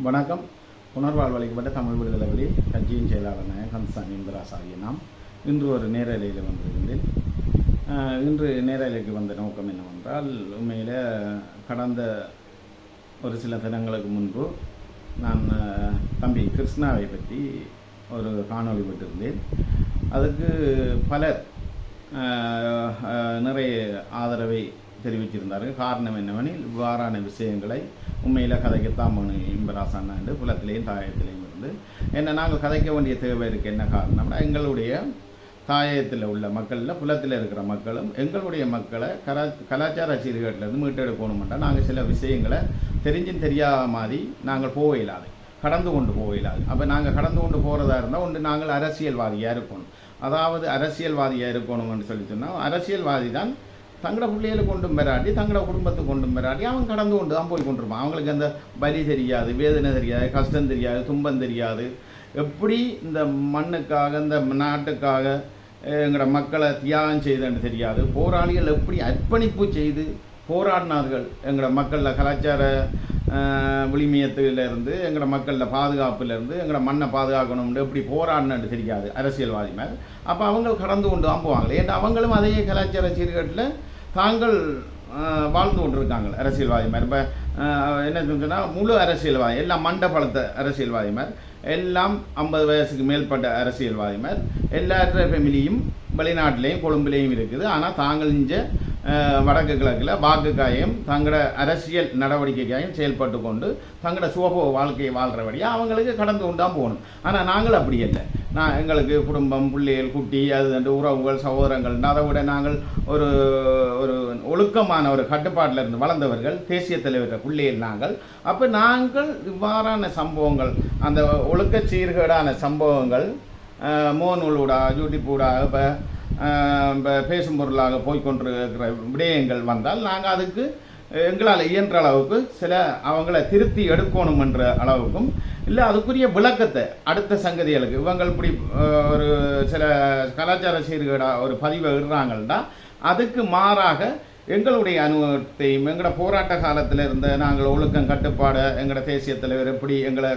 வணக்கம். புனர்வாழ்வளிக்கப்பட்ட தமிழ் விடுதலை வழி கட்சியின் செயலாளர் கந்தசாமி இந்திராஸ் ஆகிய நாம் இன்று ஒரு நேரலையில் வந்திருந்தேன். இன்று நேரலைக்கு வந்த நோக்கம் என்னவென்றால், உண்மையில் கடந்த ஒரு சில தினங்களுக்கு முன்பு நான் தம்பி கிருஷ்ணாவை பற்றி ஒரு காணொளி விட்டிருந்தேன். அதுக்கு பலர் நிறைய ஆதரவை தெரிவித்திருந்தார்கள். காரணம் என்னவெனில், இவ்வாறான விஷயங்களை உண்மையில் கதைக்கத்தான் இம்பராசான என்று புலத்திலேயும் தாயத்திலையும் இருந்து என்ன நாங்கள் கதைக்க வேண்டிய தேவை இருக்குது. என்ன காரணம்னா, எங்களுடைய தாயத்தில் உள்ள மக்களில் புலத்தில் இருக்கிற மக்களும் எங்களுடைய மக்களை கலாச்சார சீர்கேட்டிலேருந்து மீட்டெடுக்கணுமெண்டா நாங்கள் சில விஷயங்களை தெரிஞ்சும் தெரியாத மாதிரி நாங்கள் போக இயலாது, கடந்து கொண்டு போக இயலாது. அப்போ நாங்கள் கடந்து கொண்டு போகிறதா இருந்தால் ஒன்று நாங்கள் அரசியல்வாதியாக இருக்கணும். அதாவது அரசியல்வாதியாக இருக்கணும்னு சொல்லி சொன்னால், அரசியல்வாதி தான் தங்களோட பிள்ளைகளை கொண்டும் பெறாட்டி தங்களோட குடும்பத்தை கொண்டும் பெறாட்டி அவன் கடந்து கொண்டு தான் போய் கொண்டிருப்பான். அவங்களுக்கு அந்த வலி தெரியாது, வேதனை தெரியாது, கஷ்டம் தெரியாது, துன்பம் தெரியாது. எப்படி இந்த மண்ணுக்காக இந்த நாட்டுக்காக எங்களோட மக்களை தியாகம் செய்தன்னு தெரியாது. போராளிகள் எப்படி அர்ப்பணிப்பு செய்து போராடினார்கள் எங்களோட மக்களில் கலாச்சார விளிமியத்திலிருந்து எங்களோட மக்களில் பாதுகாப்புலேருந்து எங்களோட மண்ணை பாதுகாக்கணும்னு எப்படி போராடினு தெரியாது அரசியல்வாதி மேல். அப்போ அவங்க கடந்து கொண்டு தான் போவாங்களே. ஏன்னா அவங்களும் அதே கலாச்சார சீர்கேட்டில் தாங்கள் வாழ்ந்து கொண்டிருக்காங்க அரசியல்வாதி மாதிரி. இப்போ என்ன சொன்னால், முழு அரசியல்வாதி எல்லாம் மண்ட பழத்த அரசியல்வாதி மாதிரி, எல்லாம் 50 வயசுக்கு மேற்பட்ட அரசியல்வாதி மாதிரி, எல்லாத்த ஃபேமிலியும் வெளிநாட்டிலையும் கொழும்புலேயும் இருக்குது. ஆனால் தாங்கள் இங்கே வடக்கு கிழக்கில் வாக்குக்காயும் தங்களோட அரசியல் நடவடிக்கைக்காயும் செயல்பட்டு கொண்டு தங்களோட சுகபோ வாழ்க்கையை வாழ்கிறபடியாக அவங்களுக்கு கடந்து கொண்டு தான் போகணும். ஆனால் நாங்கள் அப்படி இல்லை. எங்களுக்கு குடும்பம், பிள்ளைகள், குட்டி, அது உறவுகள், சகோதரங்கள், அதை விட நாங்கள் ஒரு ஒரு ஒழுக்கமான ஒரு கட்டுப்பாட்டில் இருந்து வளர்ந்தவர்கள், தேசிய தலைவர் பிள்ளைகள் நாங்கள். அப்போ நாங்கள் இவ்வாறான சம்பவங்கள், அந்த ஒழுக்க சீர்கேடான சம்பவங்கள் மோனூலூடா யூடியூப்பூடாக இப்போ பேசும் பொருளாக போய்கொண்டிருக்கிற விடயங்கள் வந்தால் நாங்கள் அதுக்கு எங்களால் இயன்ற அளவுக்கு சில அவங்கள திருத்தி எடுக்கணும் என்ற அளவுக்கும் இல்லை, அதுக்குரிய விளக்கத்தை அடுத்த சங்கதிகளுக்கு இவங்க இப்படி ஒரு சில கலாச்சார சீர்கேடாக ஒரு பதிவை இடுறாங்கள்டா அதுக்கு மாறாக எங்களுடைய அனுபவத்தையும் எங்களோட போராட்ட காலத்தில் இருந்த நாங்கள் ஒழுக்கம் கட்டுப்பாடு எங்களோட தேசிய தலைவர் எப்படி எங்களை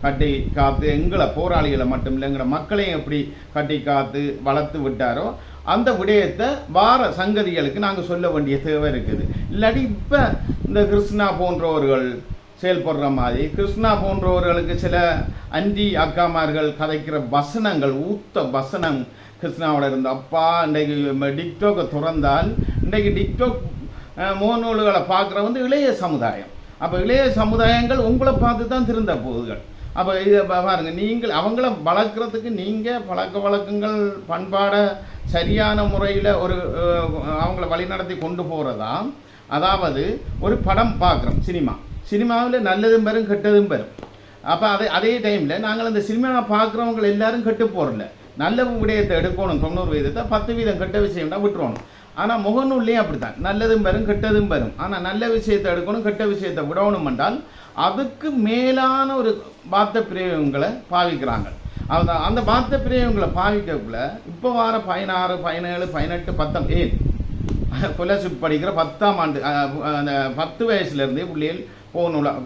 கட்டி காத்து எங்களை போராளிகளை மட்டும் இல்லை எங்களோட மக்களையும் எப்படி கட்டி காத்து வளர்த்து விட்டாரோ அந்த விடயத்தை வார சங்கதிகளுக்கு நாங்கள் சொல்ல வேண்டிய தேவை இருக்குது. இல்லாட்டி இப்போ இந்த கிருஷ்ணா போன்றவர்கள் செயல்படுற மாதிரி, கிருஷ்ணா போன்றவர்களுக்கு சில அந்தி அக்காமார்கள் கதைக்கிற வசனங்கள், ஊத்த வசனம் கிருஷ்ணாவோட இருந்த அப்பா இன்றைக்கு டிக்டாக்கை துறந்தால் இன்றைக்கு டிக்டாக் மோனூல்களை பார்க்குற இளைய சமுதாயம். அப்போ இளைய சமுதாயங்கள் உங்களை பார்த்து தான் திருந்த போகுதுகள். அப்போ இதை பாருங்கள், நீங்கள் அவங்கள வளர்க்குறதுக்கு நீங்கள் பழக்க வழக்கங்கள் பண்பாடை சரியான முறையில் ஒரு அவங்கள வழிநடத்தி கொண்டு போகிறதா. அதாவது ஒரு படம் பார்க்குறோம், சினிமாவில் நல்லதும் பெறும் கெட்டதும் பெறும். அப்போ அதே டைமில் நாங்கள் அந்த சினிமாவை பார்க்குறவங்க எல்லாரும் கெட்டு போகிறல, நல்ல விடயத்தை எடுக்கணும். 90% 10% கெட்ட விஷயம்னா விட்டுருவோம். ஆனால் முகநூல்லையும் அப்படித்தான், நல்லதும் பெறும் கெட்டதும் பெறும். ஆனால் நல்ல விஷயத்தை எடுக்கணும், கெட்ட விஷயத்தை விடணும் என்றால் அதுக்கு மேலான ஒரு வார்த்தை பிரயோகங்களை பாவிக்கிறாங்க. அந்த வார்த்தை பிரயோகங்களை பாவிக்கக்குள்ள இப்போ வார 16, 17, 18, 19 கொலர்ஷிப் படிக்கிற 10ஆம் ஆண்டு அந்த 10 வயசுலேருந்தே பிள்ளைகள்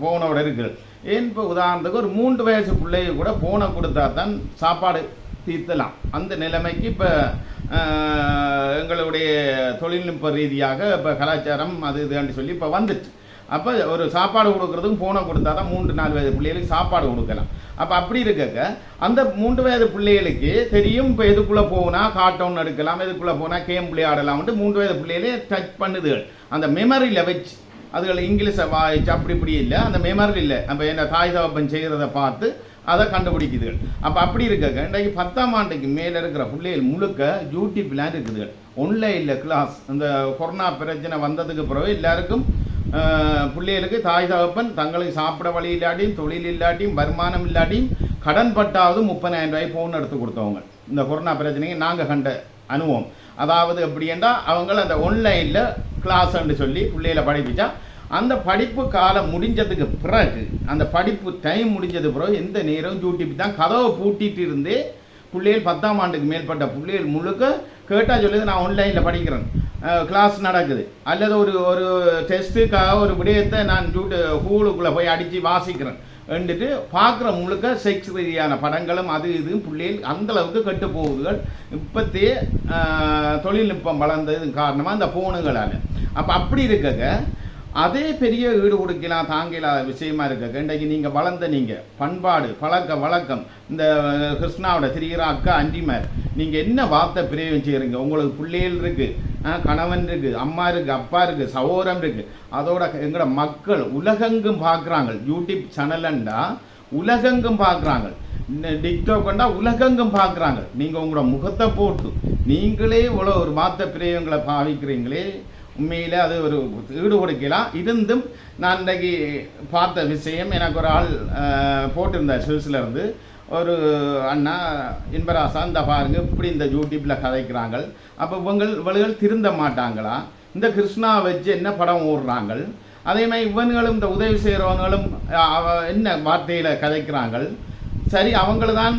போனோட இருக்குது. ஏன் இப்போ உதாரணத்துக்கு ஒரு 3 வயசு பிள்ளைங்க கூட போனை கொடுத்தா தான் சாப்பாடு தீர்த்தலாம். அந்த நிலைமைக்கு இப்போ எங்களுடைய தொழில்நுட்ப ரீதியாக இப்போ கலாச்சாரம் அது இதுன்னு சொல்லி இப்போ வந்துச்சு. அப்போ ஒரு சாப்பாடு கொடுக்குறதுக்கும் ஃபோனை கொடுத்தா தான் 3-4 வயது பிள்ளைகளுக்கு சாப்பாடு கொடுக்கலாம். அப்போ அப்படி இருக்க அந்த 3 வயது பிள்ளைகளுக்கு தெரியும் இப்போ எதுக்குள்ளே போனால் கார்ட்டூன் எடுக்கலாம், எதுக்குள்ளே போனால் கேம் விளையாடலாம்ட்டு 3 வயது பிள்ளைகளே டச் பண்ணுதுகள். அந்த மெமரியில் வச்சு அதுகள் இங்கிலீஷை வாய்ச்சி அப்படி இப்படி இல்லை, அந்த மெமரி இல்லை. அப்போ என்ன தாய் தகப்பன் செய்கிறத பார்த்து அதை கண்டுபிடிக்குதுகள். அப்போ அப்படி இருக்க இன்றைக்கு 10ஆம் ஆண்டுக்கு மேலே இருக்கிற பிள்ளைகள் முழுக்க யூடியூப்லாம் இருக்குதுகள், ஆன்லைனில் கிளாஸ். இந்த கொரோனா பிரச்சனை வந்ததுக்கு பிறகு எல்லாருக்கும் பிள்ளைகளுக்கு தாய் தகப்பன் தங்களுக்கு சாப்பிட வழி இல்லாட்டியும் தொழில் இல்லாட்டியும் வருமானம் இல்லாட்டியும் கடன் பட்டாவது 30,000 ரூபாய் ஃபோன் எடுத்து கொடுத்தவங்க இந்த கொரோனா பிரச்சனைக்கு நாங்கள் கண்ட அனுபவம். அதாவது எப்படி என்றால் அவங்க அந்த ஆன்லைனில் கிளாஸ்ன்னு சொல்லி பிள்ளைகளை படிப்பிச்சா அந்த படிப்பு காலம் முடிஞ்சதுக்கு பிறகு, அந்த படிப்பு டைம் முடிஞ்சது பிறகு எந்த நேரம் யூடியூப் தான் கதவை பூட்டிட்டு இருந்தே பிள்ளைகள் 10ஆம் ஆண்டுக்கு மேற்பட்ட பிள்ளைகள் முழுக்க கேட்டால் சொல்லுது நான் ஆன்லைனில் படிக்கிறேன். கிளாஸ் நடக்குது அல்லது ஒரு ஒரு டெஸ்ட்டுக்காக ஒரு விடயத்தை நான் ஹூலுக்குள்ளே போய் அடித்து வாசிக்கிறேன் வந்துட்டு பார்க்குற முழுக்க செக்ஸ் ரீதியான படங்களும் அது இதுவும் பிள்ளைகள் அந்தளவுக்கு கெட்டு போகுதுகள் இப்போத்தே தொழில்நுட்பம் வளர்ந்தது காரணமாக இந்த ஃபோனுங்களால். அப்போ அப்படி இருக்கங்க அதே பெரிய ஈடு கொடுக்கலாம் தாங்கலாத விஷயமா இருக்க இன்றைக்கு நீங்கள் வளர்ந்த நீங்கள் பண்பாடு பழக்க வழக்கம் இந்த கிருஷ்ணாவோட திரிகிற அக்கா அண்டிமார் நீங்கள் என்ன வார்த்தை பிரயோகம் செய்கிறீங்க? உங்களுக்கு பிள்ளைகள் இருக்குது, கணவன் இருக்குது, அம்மா இருக்குது, அப்பா இருக்குது, சகோதரம் இருக்குது. அதோட எங்களோட மக்கள் உலகெங்கும் பார்க்குறாங்க. யூடியூப் சேனல்ண்டா உலகெங்கும் பார்க்குறாங்க, டிக்டாக்ண்டா உலகெங்கும் பார்க்குறாங்க. நீங்கள் உங்களோட முகத்தை போட்டு நீங்களே இவ்வளோ ஒரு வார்த்தை பிரயோகங்களை பாவிக்கிறீங்களே, உண்மையில் அது ஒரு ஈடு கொடுக்கலாம். இருந்தும் நான் இன்றைக்கு பார்த்த விஷயம், எனக்கு ஒரு ஆள் போட்டிருந்தார் சுவிஸ்லேருந்து ஒரு அண்ணா இன்பராசா, இந்த பாருங்க இப்படி இந்த யூடியூப்பில் கதைக்கிறாங்க. அப்போ இவர்கள் திருந்த மாட்டாங்களா? இந்த கிருஷ்ணா வச்சு என்ன படம் ஓடுறாங்க? அதே மாதிரி இவங்களும் இந்த உதவி செய்கிறவங்களும் என்ன வார்த்தையில் கதைக்கிறாங்க? சரி, அவங்கள தான்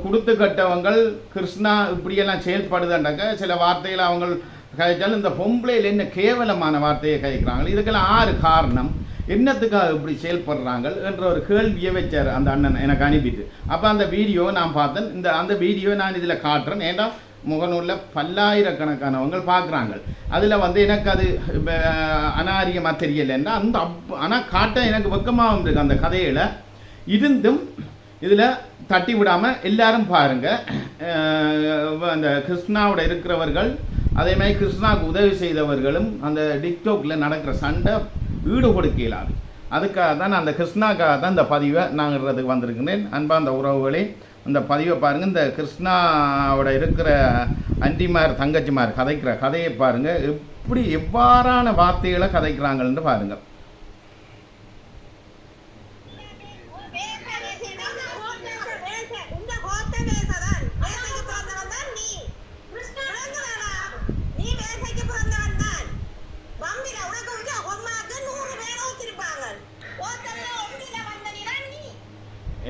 கொடுத்து கட்டவங்கள் கிருஷ்ணா இப்படியெல்லாம் செயல்படுதுன்றாக்க சில வார்த்தைகளை அவங்க கதைச்சாலும் இந்த பொம்பளையில் என்ன கேவலமான வார்த்தையை கதைக்கிறாங்க. இதுக்கெல்லாம் ஆறு காரணம், என்னத்துக்காக இப்படி செயல்படுறாங்க என்ற ஒரு கேள்வியை வச்சார் அந்த அண்ணன் எனக்கு அனுப்பிட்டு. அப்போ அந்த வீடியோ நான் பார்த்தேன். அந்த வீடியோ நான் இதில் காட்டுறேன். ஏன்னா முகநூலில் பல்லாயிரக்கணக்கானவங்க பார்க்குறாங்க. அதில் எனக்கு அது அநாரியமாக தெரியலைன்னா ஆனால் காட்ட எனக்கு வெக்கமாகவும் இருக்குது அந்த கதையில். இருந்தும் இதில் தட்டி விடாமல் எல்லாரும் பாருங்கள். அந்த கிருஷ்ணாவோட இருக்கிறவர்கள் அதே மாதிரி கிருஷ்ணாவுக்கு உதவி செய்தவர்களும் அந்த டிக்டாக்ல நடக்கிற சண்டை ஈடு கொடுக்கலாது. அதுக்காக தான் அந்த கிருஷ்ணாக்காக தான் இந்த பதிவை நாங்கிறதுக்கு வந்திருக்கிறேன். அன்பார்ந்த உறவுகளே, அந்த பதிவை பாருங்கள். இந்த கிருஷ்ணாவோட இருக்கிற அண்டிமார் தங்கச்சிமார் கதைக்கிற கதையை பாருங்கள், எப்படி எவ்வாறான வார்த்தைகளை கதைக்கிறாங்கன்னு பாருங்கள்.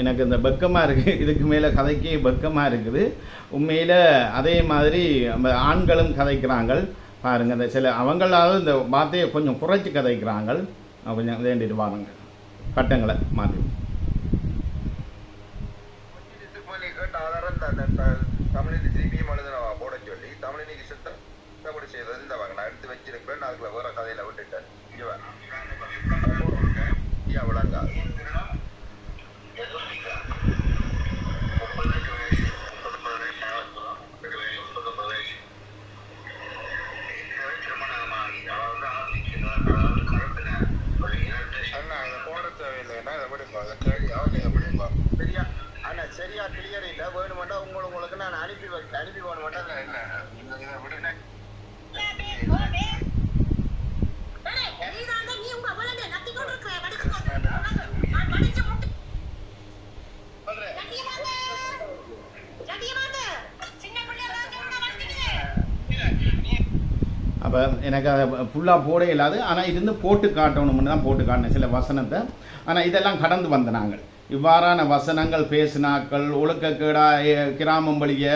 எனக்கு இந்த பக்கமாக இருக்குது, இதுக்கு மேலே கதைக்கே பக்கமாக இருக்குது உண்மையில். அதே மாதிரி ஆண்களும் கதைக்கிறாங்க பாருங்கள். இந்த சில அவங்களாவது இந்த வார்த்தையை கொஞ்சம் குறைச்சி கதைக்கிறாங்க. கொஞ்சம் வேண்டிட்டு பாருங்க, கட்டங்களை மாற்றி. தமிழினி சிபிஎம் எழுதுனவா போட சொல்லி தமிழினிக்கு சுத்தப்படி செய்தது இந்த வகை நான் எடுத்து வச்சிருப்பேன். அதுக்குள்ள வேற கதையில விட்டுட்டேன். விளங்காது சரியா கிளியர் இல்லை. வேணுமெண்டா உங்களுக்கு நான் அனுப்பி வேணுமெண்டா அப்போ எனக்கு அதை ஃபுல்லாக போட இல்லாது. ஆனால் இருந்து போட்டு காட்டணும்னு தான் போட்டு காட்டினேன் சில வசனத்தை. ஆனால் இதெல்லாம் கடந்து வந்த நாங்கள் இவ்வாறான வசனங்கள் பேசினாக்கள் ஒழுக்கக்கேடாக கிராமம் வழிய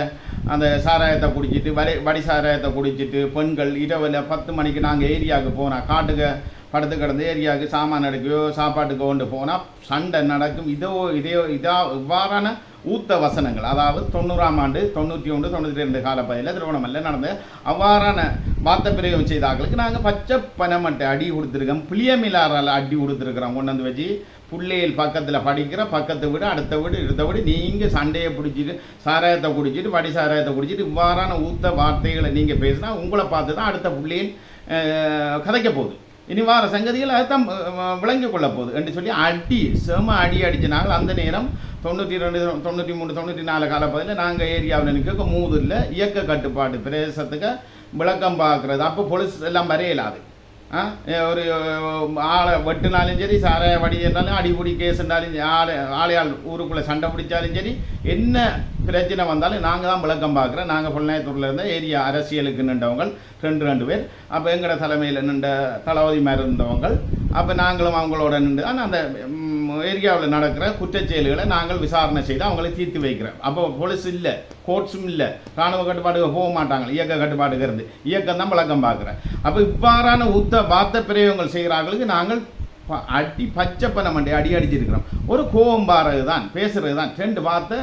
அந்த சாராயத்தை குடிச்சிட்டு வடி சாராயத்தை குடிச்சிட்டு பெண்கள் இரவில் 10 மணிக்கு நாங்கள் ஏரியாவுக்கு போனால் காட்டுக்கு படுத்து கிடந்து ஏரியாவுக்கு சாமான் எடுக்கையோ சாப்பாட்டுக்கு கொண்டு போனால் சண்டை நடக்கும். இவ்வாறான ஊத்த வசனங்கள், அதாவது 90ஆம் ஆண்டு 91 92 காலப்பகுதியில் திருவண்ணாமலையில் நடந்த அவ்வாறான வார்த்தை பிரயோகம் செய்தாக்களுக்கு நாங்கள் பச்சை பனமட்டை அடி கொடுத்துருக்கோம். புளியமிலாரால் அடி கொடுத்துருக்குறோம். கொண்டு வந்து வச்சு பிள்ளைகள் பக்கத்தில் படிக்கிற பக்கத்தை விட அடுத்த வீடு இருந்த வீடு நீங்கள் சண்டையை பிடிச்சிட்டு சாராயத்தை குடிச்சிட்டு வடி சாராயத்தை குடிச்சிட்டு இவ்வாறான ஊத்த வார்த்தைகளை நீங்கள் பேசினா உங்களை பார்த்து தான் அடுத்த பிள்ளைகள் கதைக்க போகுது. இனி வார சங்கதிகள் அதுதான் விளங்கி கொள்ள போகுது என்று சொல்லி அடி செம அடிச்சினாங்க. அந்த நேரம் 92 93 94 காலப்பகுதியில் நாங்கள் ஏரியாவில் நிற்க மூதுல இயக்க கட்டுப்பாடு பிரதேசத்துக்கு விளக்கம் பார்க்குறது. அப்போ போலீஸ் எல்லாம் வரையலாது. ஒரு ஆளை வெட்டினாலும் சரி சாராய வடி இருந்தாலும் அடிபுடி கேஸ் இருந்தாலும் ஆளையாள் ஊருக்குள்ளே சண்டை பிடிச்சாலும் சரி என்ன பிரச்சனை வந்தாலும் நாங்கள் தான் விளக்கம் பார்க்குறோம். நாங்கள் பொள்ளாயத்தூரில் இருந்த ஏரியா அரசியலுக்கு நின்றவங்க 2 பேர். அப்போ எங்களோட தலைமையில் நின்ற தளபதி மாதிரி இருந்தவங்க அப்போ நாங்களும் அவங்களோட நின்று ஆனால் அந்த ஏரியாவில் நடக்கிற குற்றச்செயல்களை நாங்கள் விசாரணை செய்து அவங்களை தீர்த்து வைக்கிறோம். அப்போ போலீஸ் இல்லை, கோர்ட்ஸும் இல்லை, இராணுவ கட்டுப்பாடுக்கு போக மாட்டாங்க, இயக்க கட்டுப்பாடுக்கு இருந்து இயக்கம் தான் வழக்கம் பார்க்குறேன். அப்போ இவ்வாறான வார்த்தை பிரயோகங்கள் செய்கிறார்களுக்கு நாங்கள் பச்சை பண்ண மாட்டே அடிச்சிருக்கிறோம். ஒரு கோபம் பாடுறது தான், பேசுறது தான், 2 வார்த்தை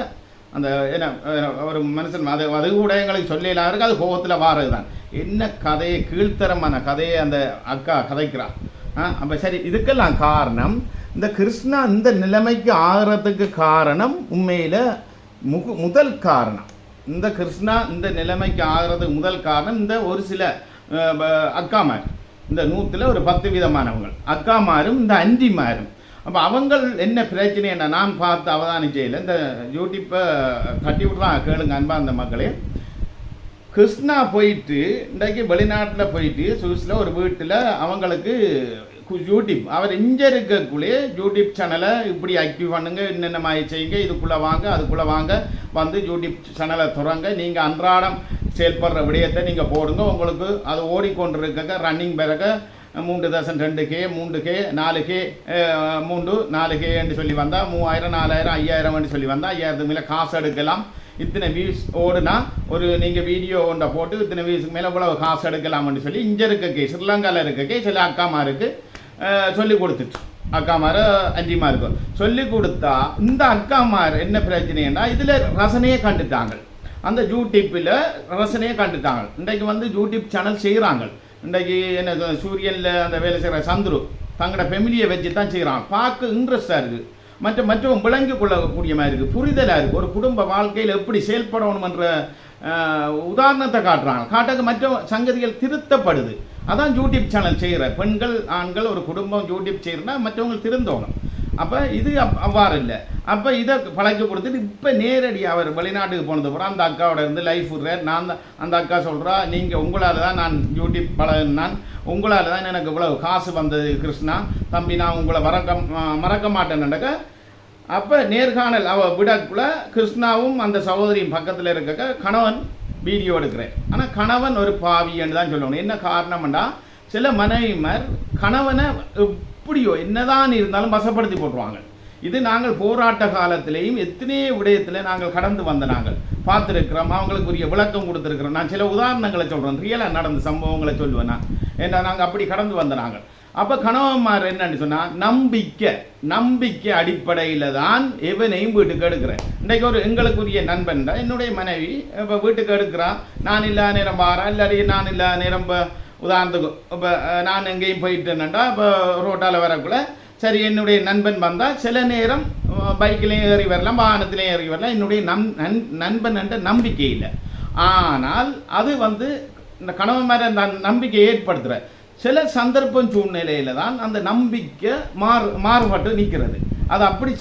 அந்த என்ன ஒரு மனுஷன் அது கூட எங்களுக்கு சொல்லலாம் இருக்கு, அது கோபத்தில் வாரது தான். என்ன கதையை கீழ்த்தரமான கதையை அந்த அக்கா கதைக்கிறான். அப்போ சரி, இதுக்கெல்லாம் காரணம் இந்த கிருஷ்ணா இந்த நிலைமைக்கு ஆகிறதுக்கு காரணம் உண்மையில் முதல் காரணம் இந்த கிருஷ்ணா இந்த நிலைமைக்கு ஆகிறதுக்கு முதல் காரணம் இந்த ஒரு சில அக்காமார், இந்த 100ல் ஒரு 10 விதமானவங்க அக்காமாரும் இந்த அன்றிமாரும். அப்போ அவங்கள் என்ன பிரச்சனை என்ன நான் பார்த்து அவதானம் செய்யலை. இந்த யூடியூப்பை தட்டி விட்றான் கேளுங்க அன்பா அந்த மக்களே. கிருஷ்ணா போயிட்டு இன்றைக்கு வெளிநாட்டில் போயிட்டு சுவிஸில் ஒரு வீட்டில் அவங்களுக்கு யூடியூப் அவர் இங்கே இருக்கக்குள்ளே யூடியூப் சேனலை இப்படி ஆக்டிவ் பண்ணுங்க, என்னென்ன மாதிரி செய்யுங்க, இதுக்குள்ளே வாங்க அதுக்குள்ளே வாங்க, வந்து யூடியூப் சேனலை துறங்க, நீங்கள் அன்றாடம் செயல்படுற விடயத்தை நீங்கள் போடுங்க, உங்களுக்கு அது ஓடிக்கொண்டிருக்க ரன்னிங் பிறகு 3.2K 3K 4K 3 4K என்று சொல்லி வந்தால் 3000 4000 5000 சொல்லி வந்தால் 5000க்கு மேலே காசு எடுக்கலாம். இத்தனை வியூஸ் ஓடுனா ஒரு நீங்கள் வீடியோ ஒன்றை போட்டு இத்தனை வியூஸுக்கு மேலே இவ்வளவு காசு எடுக்கலாம்னு சொல்லி இங்கே இருக்கே ஸ்ரீலங்காவில் இருக்கே சில அக்காமாருக்கு சொல்லி கொடுத்துட்டு அக்காமார் அஞ்சிமாருக்கு சொல்லி கொடுத்தா இந்த அக்காமார் என்ன பிரச்சனைன்னா இதில் ரசனையே கண்டுட்டாங்க. அந்த யூடியூப்பில் ரசனையே கண்டுட்டாங்க. இன்றைக்கு வந்து யூடியூப் சேனல் செய்கிறாங்க. இன்றைக்கு என்ன சூரியனில் அந்த வேலை செய்கிற சந்துரு தங்களோட ஃபெமிலியை வச்சு தான் செய்கிறான். பார்க்க இன்ட்ரெஸ்டாக இருக்குது, மற்றவங்க விளங்கி கொள்ளக்கூடிய மாதிரி இருக்குது, புரிதலாக இருக்குது. ஒரு குடும்ப வாழ்க்கையில் எப்படி செயல்படணுமன்ற உதாரணத்தை காட்டுறாங்க. காட்டுக்கு மற்ற சங்கதிகள் திருத்தப்படுது. அதான் யூடியூப் சேனல் செய்கிற பெண்கள் ஆண்கள் ஒரு குடும்பம் யூடியூப் செய்கிறனா மற்றவங்க திருந்தோணும். அப்போ இது அவ்வாறு இல்லை. அப்போ இதை பழக்கி கொடுத்துட்டு இப்போ நேரடியாக அவர் வெளிநாட்டுக்கு போனது அப்புறம் அந்த அக்காவோட இருந்து லைஃப் விடுறார். நான் தான் அந்த அக்கா சொல்கிறா, நீங்கள் உங்களால் தான் நான் யூடியூப் பழகினான், உங்களால் தான் எனக்கு இவ்வளவு காசு வந்தது கிருஷ்ணா தம்பி, நான் உங்களை மறக்க மாட்டேன்னுக்க. அப்போ நேர்காணல் அவள் விடக்குள்ள கிருஷ்ணாவும் அந்த சகோதரியும் பக்கத்தில் இருக்க கணவன் வீடியோ எடுக்கிறேன். ஆனால் கணவன் ஒரு பாவின்னு தான் சொல்லணும். என்ன காரணம்னா சில மனைவிமார் கணவனை எப்படியோ என்னதான் இருந்தாலும் வசப்படுத்தி போட்டுருவாங்க. இது நாங்கள் போராட்ட காலத்திலேயும் எத்தனையோ விடயத்தில் நாங்கள் கடந்து வந்த நாங்கள் பார்த்துருக்கிறோம், அவங்களுக்குரிய விளக்கம் கொடுத்துருக்குறோம். நான் சில உதாரணங்களை சொல்கிறேன், ரியலாக நடந்த சம்பவங்களை சொல்லுவேன் நான். ஏன்னா நாங்கள் அப்படி கடந்து வந்த நாங்கள். அப்போ கணவன்மார் என்னன்னு சொன்னால் நம்பிக்கை அடிப்படையில் தான் எவனையும் வீட்டுக்கு எடுக்கிறேன். இன்றைக்கு ஒரு எங்களுக்குரிய நண்பன் தான் என்னுடைய மனைவி இப்போ வீட்டுக்கு எடுக்கிறான். நான் இல்லாத நேரம் வாரேன், இல்லாடி நான் இல்லாத நேரம் இப்போ உதாரணத்துக்கு இப்போ நான் எங்கேயும் போயிட்டேன்னுட்டா இப்போ ரோட்டால் வரக்குள்ள சரி என்னுடைய நண்பன் வந்தால் சில நேரம் பைக்கிலையும் ஏறி வரலாம், வாகனத்திலையும் ஏறி வரலாம். என்னுடைய நண்பன் என்ற நம்பிக்கை இல்லை. ஆனால் அது வந்து இந்த கணவன் மாதிரி அந்த நம்பிக்கையை ஏற்படுத்துகிற சில சந்தர்ப்பம் சூழ்நிலையில் தான் அந்த நம்பிக்கை மாறுபட்டு நிற்கிறது. அது அப்படி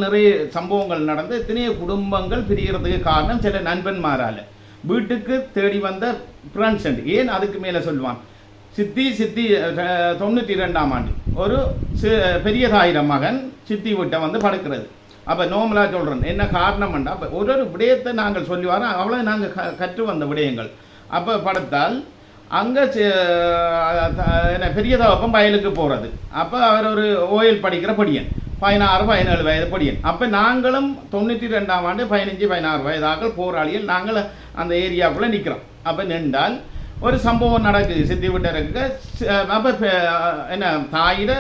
நிறைய சம்பவங்கள் நடந்து எத்தனையோ குடும்பங்கள் பிரிகிறதுக்கு காரணம் சில நண்பன்மாரால். வீட்டுக்கு தேடி வந்த ஃப்ரெண்ட்ஸ் ஏன் அதுக்கு மேலே சொல்லுவான். சித்தி 92ஆம் ஆண்டு ஒரு பெரிய தாயிரம் மகன் சித்தி வீட்டை வந்து படுக்கிறது. அப்போ நோமலாக சொல்கிறேன் என்ன காரணம்ண்டா அப்போ ஒரு விடயத்தை நாங்கள் சொல்லி வரோம், அவ்வளோ நாங்கள் கற்று வந்த விடயங்கள். அப்போ படுத்தால் அங்கே என்ன பெரிய தவப்பம் வயலுக்கு போகிறது. அப்போ அவர் ஒரு ஓயில் படிக்கிற படியன், 16-17 வயது படியன். அப்போ நாங்களும் 92ஆம் ஆண்டு 15-16 வயதாக போராளிகள் நாங்கள் அந்த ஏரியாவுக்குள்ளே நிற்கிறோம். அப்போ நின்றால் ஒரு சம்பவம் நடக்குது சித்தி விட்டருக்கு. அப்போ என்ன தாயிட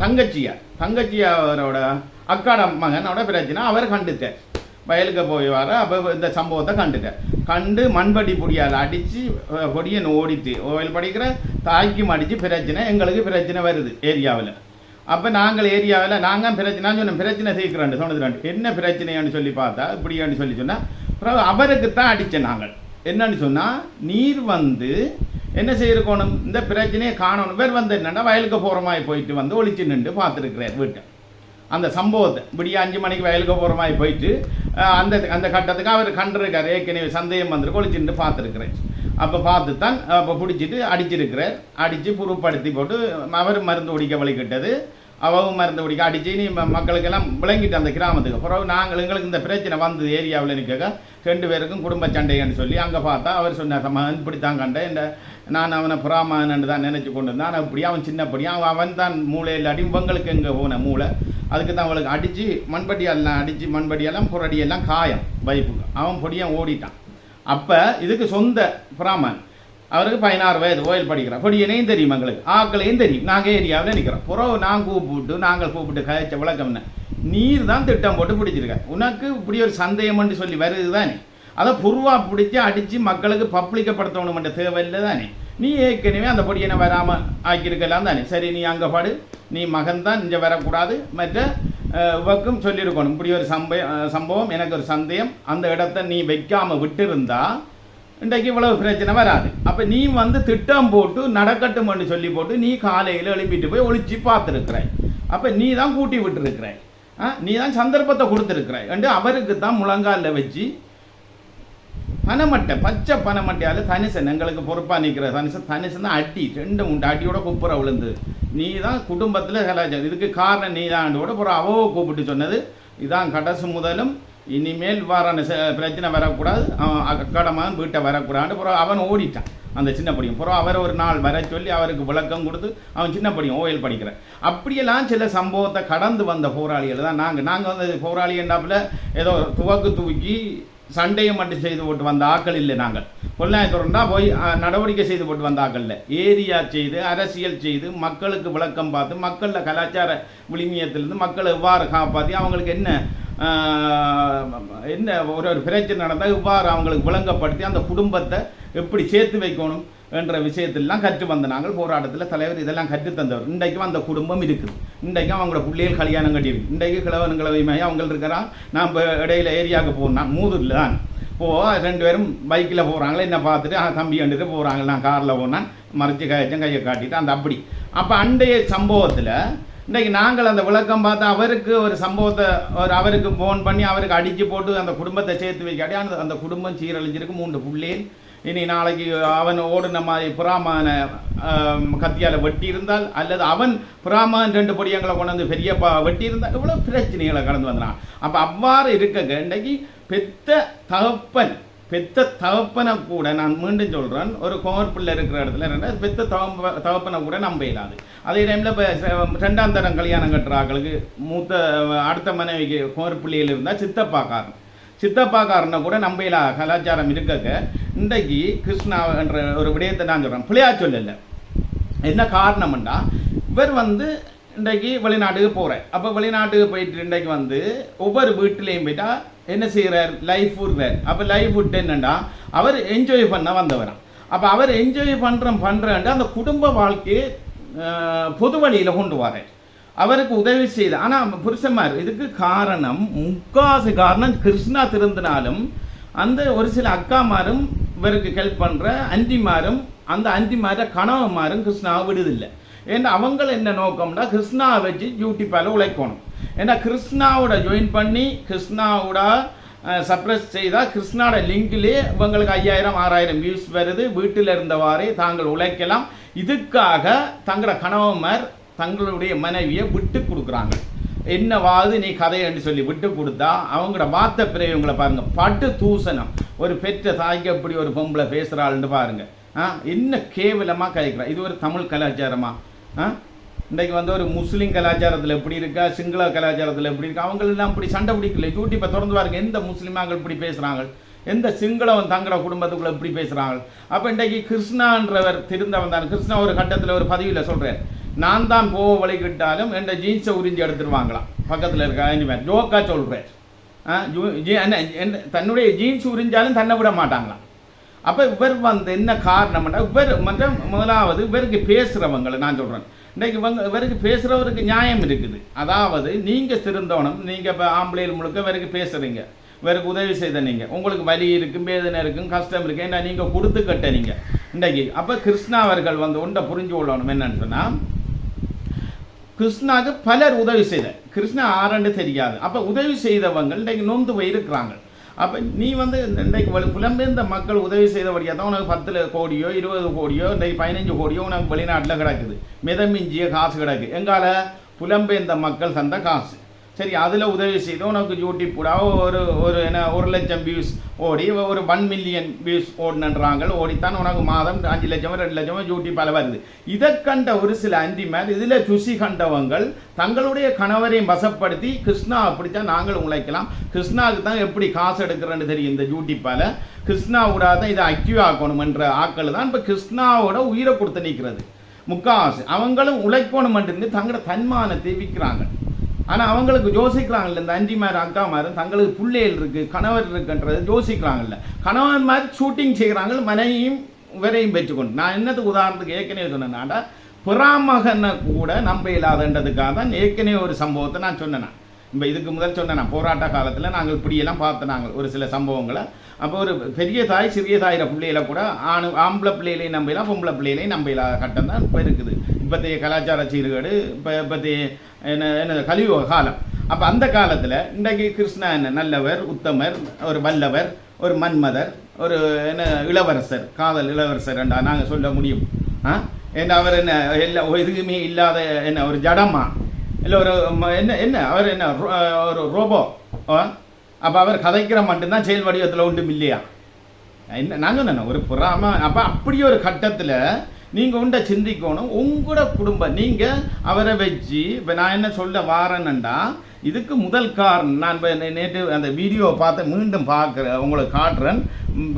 தங்கச்சியாரோட அக்காட மகனோட பிரச்சனை அவர் கண்டுட்டார். வயலுக்கு போய் வர அப்போ இந்த சம்பவத்தை கண்டு மண்படி பொடியால் அடித்து பொடியன் ஓடிட்டு ஓயில் படிக்கிற தாய்க்கும் அடித்து பிரச்சனை எங்களுக்கு பிரச்சனை வருது ஏரியாவில். அப்போ நாங்கள் ஏரியாவில் நாங்கள் பிரச்சனை தீர்க்கிறோன்னு சொன்னது. என்ன பிரச்சனைன்னு சொல்லி பார்த்தா இப்படியான்னு சொல்லி சொன்னால் அப்புறம் அவருக்கு தான் அடித்தேன். நாங்கள் என்னன்னு சொன்னால் நீர் வந்து என்ன செய்யிருக்கணும், இந்த பிரச்சனையை காணணும். பேர் வந்து என்னென்னா வயலுக்கு போகிற மாதிரி போயிட்டு வந்து ஒழிச்சு நின்று பார்த்துருக்கிறார் வீட்டை. அந்த சம்பவத்தை விடிய 5 மணிக்கு வயலுக்கு போகிற மாதிரி போயிட்டு அந்த கட்டத்துக்கு அவர் கண்டிருக்கார். ஏற்கனவே சந்தேகம் வந்துருக்கு, ஒழிச்சு நின்று பார்த்துருக்கிறேன். அப்போ பார்த்து தான் அப்போ பிடிச்சிட்டு அடிச்சிருக்கிறார். அடித்து புருப்படுத்தி போட்டு அவர் மருந்து ஒடிக்க வழிகிட்டது. அவவும் மருந்து பிடிக்க அடித்து நீ மக்களுக்கெல்லாம் விளங்கிட்டு அந்த கிராமத்துக்கு பிறகு நாங்கள் எங்களுக்கு இந்த பிரச்சனை வந்து ஏரியாவில் நிற்க 2 பேருக்கும் குடும்ப சண்டைன்னு சொல்லி அங்கே பார்த்தா அவர் சொன்னார் மகன் இப்படித்தான் கண்டேன் நான் அவனை புறாமகன் தான் நினச்சி கொண்டு வந்தான் ஆனால் இப்படி அவன் சின்னப்படியும் அவன் தான் மூளையில் அடி இவங்களுக்கு எங்கே போன மூளை அதுக்கு தான் அவளுக்கு அடித்து மண்படியெல்லாம் அடித்து மண்படியெல்லாம் புரடியெல்லாம் காயம் வைப்புக்கு அவன் பொடியாக ஓடிட்டான். அப்போ இதுக்கு சொந்த புறாமன் அவருக்கு 16 வயது ஓயில் படிக்கிறான். பொடியனையும் தெரியும் எங்களுக்கு ஆக்களையும் தெரியும். நாங்கள் ஏரியாவில் நிற்கிறோம். புறவு நாங்கள் கூப்பிட்டு கழிச்ச விளக்கம்னு நீர் தான் திட்டம் போட்டு பிடிச்சிருக்க உனக்கு இப்படி ஒரு சந்தேகம்னு சொல்லி வருது தானே அதை புருவாக பிடிச்சி அடித்து மக்களுக்கு பப்ளிக்கப்படுத்தணுமென்ற தேவையில்லை தானே நீ ஏற்கனவே அந்த பொடியனை வராமல் ஆக்கியிருக்கலாம் தானே சரி நீ அங்கே பாடு நீ மகன் தான் இங்கே வரக்கூடாது மற்ற இவக்கும் சொல்லியிருக்கணும் இப்படி ஒரு சம்பவம் எனக்கு ஒரு சந்தேகம் அந்த இடத்த நீ வைக்காமல் விட்டுருந்தா இன்றைக்கு இவ்வளவு பிரச்சனை வராது. அப்போ நீ வந்து திட்டம் போட்டு நடக்கட்டும்னு சொல்லி போட்டு நீ காலையில் எழுப்பிட்டு போய் ஒளிச்சு பார்த்துருக்குறாய். அப்போ நீ தான் கூட்டி விட்டுருக்குறாய். நீ தான் சந்தர்ப்பத்தை கொடுத்துருக்குறாய் என்று அவருக்கு தான் முழங்காலில் வச்சு பனைமட்டை பச்சை பனைமட்டையால் தனிசன் எங்களுக்கு பொறுப்பாக நிற்கிற தனிசன் தான் அடி 2 அடியோட குப்புற விழுந்து நீ தான் குடும்பத்தில் கலாச்சாரம் இதுக்கு காரணம் நீ தான் கூட அப்புறம் அவோ கூப்பிட்டு சொன்னது இதான் கடைசி முதலும் இனிமேல் வாரான பிரச்சனை வரக்கூடாது அக்கடமாக வீட்டை வரக்கூடாது. அப்புறம் அவன் ஓடிட்டான் அந்த சின்ன படியும். அப்புறம் அவர் ஒரு நாள் வர சொல்லி அவருக்கு விளக்கம் கொடுத்து அவன் சின்ன படியும் ஓயில் படிக்கிறேன். அப்படியெல்லாம் சில சம்பவத்தை கடந்து வந்த போராளிகள் தான் நாங்கள் வந்து போராளி என்றாப்புல ஏதோ தூக்கி சண்டையை மட்டும் செய்து போட்டு வந்த ஆக்கள் இல்லை. நாங்கள் கொள்ளாயத்துறண்டா போய் நடவடிக்கை செய்து போட்டு வந்த ஆக்கள் இல்லை. ஏரியா செய்து அரசியல் செய்து மக்களுக்கு விளக்கம் பார்த்து மக்களில் கலாச்சார விளிமியத்திலிருந்து மக்களை எவ்வாறு காப்பாற்றி அவங்களுக்கு என்ன ஒரு பிரச்சனை நடந்தால் இவ்வாறு அவங்களுக்கு விளங்கப்படுத்தி அந்த குடும்பத்தை எப்படி சேர்த்து வைக்கணும் என்ற விஷயத்திலாம் கற்று வந்த நாங்கள் போராட்டத்தில் தலைவர் இதெல்லாம் கற்றுத்தந்தவர். இன்றைக்கும் அந்த குடும்பம் இருக்குது. இன்றைக்கும் அவங்களோட பிள்ளைகள் கல்யாணம் கட்டியிருக்கு. இன்றைக்கு கிழவனுங்கிழமையாக அவங்க இருக்கிறான். நான் இப்போ இடையில ஏரியாவுக்கு போனேன் மூதூரில் தான் 2 பேரும் பைக்கில் போகிறாங்களே என்ன பார்த்துட்டு தம்பி கண்டுட்டு போகிறாங்க. நான் காரில் போனேன் மறைச்சி கையை காட்டிட்டு அந்த அப்படி. அப்போ அண்டைய சம்பவத்தில் இன்றைக்கு நாங்கள் அந்த விளக்கம் பார்த்து அவருக்கு ஒரு சம்பவத்தை அவருக்கு ஃபோன் பண்ணி அவருக்கு அடித்து போட்டு அந்த குடும்பத்தை சேர்த்து வைக்காட்டி அந்த குடும்பம் சீரழிஞ்சிருக்கு. 3 பிள்ளைகள் இனி நாளைக்கு அவன் ஓடுன மாதிரி புறாமான கத்தியால் வெட்டி இருந்தால் அல்லது அவன் புறாமான் 2 பொடியங்களை கொண்டு வந்து பெரியப்பா வெட்டி இருந்தால் இவ்வளோ பிரச்சனைகளை கடந்து வந்தான். அப்போ அவ்வாறு இருக்க இன்றைக்கு பெத்த தகப்பனை கூட நான் மீண்டும் சொல்கிறேன் ஒரு கோர்ப்பில் இருக்கிற இடத்துல பெத்த தகப்பனை கூட நம்ப இயலாது. அதே டைமில் இப்போ 2ஆம் தரம் கல்யாணம் கட்டுறாங்களுக்கு மூத்த அடுத்த மனைவிக்கு கோர்ப்பிள்ளையில் இருந்தால் சித்தப்பாக்காரனை கூட நம்பையிலா கலாச்சாரம் இருக்க இன்றைக்கு கிருஷ்ணா என்ற ஒரு விடயத்தை நான் சொல்கிறேன். பிள்ளையா சொல்லலை என்ன காரணம்னா இவர் வந்து இன்றைக்கு வெளிநாட்டுக்கு போகிறேன். அப்போ வெளிநாட்டுக்கு போயிட்டு இன்றைக்கு வந்து ஒவ்வொரு வீட்டிலையும் போயிட்டா என்ன செய்கிறார் லைஃப் விடுறார். அப்போ லைஃப் விட்டு என்னண்டா அவர் என்ஜாய் பண்ண வந்தவரான். அப்போ அவர் என்ஜாய் பண்ணுறேன்டா அந்த குடும்ப வாழ்க்கையை பொது வழியில் கொண்டு வரார். அவருக்கு உதவி செய்த ஆனால் புருஷன்மார் இதுக்கு காரணம் முக்காசு காரணம் கிருஷ்ணா திருந்தினாலும் அந்த ஒரு சில அக்காமாரும் இவருக்கு ஹெல்ப் பண்ணுற அண்டிமாரும் அந்த அண்டிமார கணவன்மாரும் கிருஷ்ணாவை விடுதில்லை. ஏன்னா அவங்கள என்ன நோக்கம்னா கிருஷ்ணாவை வச்சு யூடியூப்பால் உழைக்கணும். ஏன்னா கிருஷ்ணாவோட ஜாயின் பண்ணி கிருஷ்ணாவோட சப்ரஸ் செய்தால் கிருஷ்ணாவோட லிங்கிலே இவங்களுக்கு 5000-6000 வியூஸ் வருது. வீட்டில் இருந்தவாறே தாங்கள் உழைக்கலாம். இதுக்காக தங்களோட கணவன்மார் தங்களுடைய மனைவியை விட்டு கொடுக்குறாங்க. என்னவாது நீ கதைன்னு சொல்லி விட்டு கொடுத்தா அவங்களோட வார்த்தை பிரயோகங்களை பாருங்கள். பட்டு தூசணம் ஒரு பெற்ற தாய்க்கு எப்படி ஒரு பொம்பளை பேசுகிறாள்னு பாருங்கள். என்ன கேவலமாக கதைக்கிறான். இது ஒரு தமிழ் கலாச்சாரமா? இன்றைக்கு வந்து ஒரு முஸ்லீம் கலாச்சாரத்தில் எப்படி இருக்கா சிங்கள கலாச்சாரத்தில் எப்படி இருக்கா அவங்களெல்லாம் இப்படி சண்டை பிடிக்கல. யூடியூப்பை திறந்து பாருங்க எந்த முஸ்லீமாக்கள் இப்படி பேசுகிறாங்க எந்த சிங்களவன் தங்களோட குடும்பத்துக்குள்ளே எப்படி பேசுகிறாங்க. அப்போ இன்றைக்கு கிருஷ்ணான்றவர் திருந்தவன் தான். கிருஷ்ணா ஒரு கட்டத்தில் ஒரு பதிவில் சொல்கிறார் நான் தான் போக வழிகிட்டாலும் என்ற ஜீன்ஸை உறிஞ்சி எடுத்துருவாங்களாம். பக்கத்தில் இருக்க ஜோக்கா சொல்கிறார் தன்னுடைய ஜீன்ஸ் உறிஞ்சாலும் தன்னை விட மாட்டாங்களாம். அப்போ இவர் வந்து என்ன காரணம்னா இவர் முதலாவது இவருக்கு பேசுகிறவங்களை நான் சொல்கிறேன். இன்றைக்கு இவருக்கு பேசுகிறவருக்கு நியாயம் இருக்குது. அதாவது நீங்கள் திருந்தோணும். நீங்கள் இப்போ ஆம்பளையில் முழுக்க இவருக்கு பேசுகிறீங்க இவருக்கு உதவி செய்த நீங்கள் உங்களுக்கு வலி இருக்கும் வேதனை இருக்கும் கஷ்டம் இருக்குது ஏன்னா நீங்கள் கொடுத்து கட்ட நீங்கள் இன்றைக்கு. அப்போ கிருஷ்ணா அவர்கள் வந்து ஒன்றை புரிஞ்சு கொள்ளணும் என்னன்னு சொன்னால் கிருஷ்ணாவுக்கு பலர் உதவி செய்த கிருஷ்ணா ஆரண்டு தெரியாது. அப்போ உதவி செய்தவங்க இன்றைக்கு நொந்து போய் இருக்கிறாங்க. அப்போ நீ வந்து இன்றைக்கு புலம்பெயர்ந்த மக்கள் உதவி செய்தபடியாக தான் உனக்கு 10 கோடியோ 20 கோடியோ இன்றைக்கு 15 கோடியோ உனக்கு வெளிநாட்டில் கிடக்குது. மிதமிஞ்சிய காசு கிடக்கு. எங்கால புலம்பெயர்ந்த மக்கள் தந்த காசு. சரி, அதில் உதவி செய்து உனக்கு யூடியூப் கூட ஒரு என்ன 1 லட்சம் வியூஸ் ஓடி ஒரு 1 மில்லியன் வியூஸ் ஓடினன்றாங்க. ஓடித்தான் உனக்கு மாதம் 5 லட்சமோ 2 லட்சமோ யூடியூப்பால் வருது. இதை கண்ட ஒரு சில அண்டிமார் இதில் சுசி கண்டவங்கள் தங்களுடைய கணவரையும் வசப்படுத்தி கிருஷ்ணா அப்படித்தான் நாங்கள் உழைக்கலாம், கிருஷ்ணாவுக்கு தான் எப்படி காசு எடுக்கிறேன்னு தெரியும் இந்த யூடியூப்பால், கிருஷ்ணாவோட தான் இதை அக்யூ ஆக்கணும் என்ற ஆக்கள் தான் இப்போ கிருஷ்ணாவோட உயிரை கொடுத்து நிற்கிறது. முக்காசு அவங்களும் உழைக்கணும் என்று தங்களோட தன்மானத்தை விற்கிறாங்க. ஆனால் அவங்களுக்கு யோசிக்கிறாங்கல்ல, இந்த அண்டிமார் அக்காமாரும் தங்களுக்கு பிள்ளைகள் இருக்குது கணவர் இருக்குன்றது யோசிக்கிறாங்கல்ல. கணவன் மாதிரி ஷூட்டிங் செய்கிறாங்க, மனைவியும் இவரையும் பெற்றுக்கொண்டு. நான் என்னத்துக்கு உதாரணத்துக்கு ஏற்கனவே சொன்னேன்னாடா, புறாமகனை கூட நம்ப இல்லாதன்றதுக்காக தான் ஏற்கனவே ஒரு சம்பவத்தை நான் சொன்னேன். இப்போ இதுக்கு முதல் சொன்னேன், போராட்ட காலத்தில் நாங்கள் இப்படியெல்லாம் பார்த்தனாங்க ஒரு சில சம்பவங்களை. அப்போ ஒரு பெரிய தாய் சிறிய தாயிர பிள்ளைகளை கூட ஆம்பளை பிள்ளைகளையும் நம்பலாம் பொம்பளை பிள்ளைகளையும் நம்பலாத கட்டம் தான் இப்போ இருக்குது. இப்போத்தைய கலாச்சார சீர்கேடு, இப்போத்தைய என்ன கலியுக காலம். அப்போ அந்த காலத்தில் இன்றைக்கு கிருஷ்ணா என்ன நல்லவர், உத்தமர், ஒரு வல்லவர், ஒரு மன்மதர், ஒரு என்ன இளவரசர், காதல் இளவரசர் என்றா நாங்கள் சொல்ல முடியும். என்ன அவர் என்ன எல்லா எதுவுமே இல்லாத என்ன ஒரு ஜடமா இல்லை ஒரு என்ன அவர் என்ன ஒரு ரோபோ. அப்போ அவர் கதைக்கிற மட்டும்தான் செயல் வடிவத்தில் ஒன்றும் இல்லையா என்ன நான் சொன்னேன் ஒரு புறாம. அப்போ அப்படி ஒரு கட்டத்தில் நீங்கள் உண்டை சிந்திக்கணும். உங்களோட குடும்பம் நீங்கள் அவரை வச்சு இப்போ நான் என்ன சொல்ல வாரேன்னுண்டா, இதுக்கு முதல் காரணம் நான் நேற்று அந்த வீடியோவை பார்த்து மீண்டும் பார்க்குறேன், உங்களுக்கு காட்டுறேன்.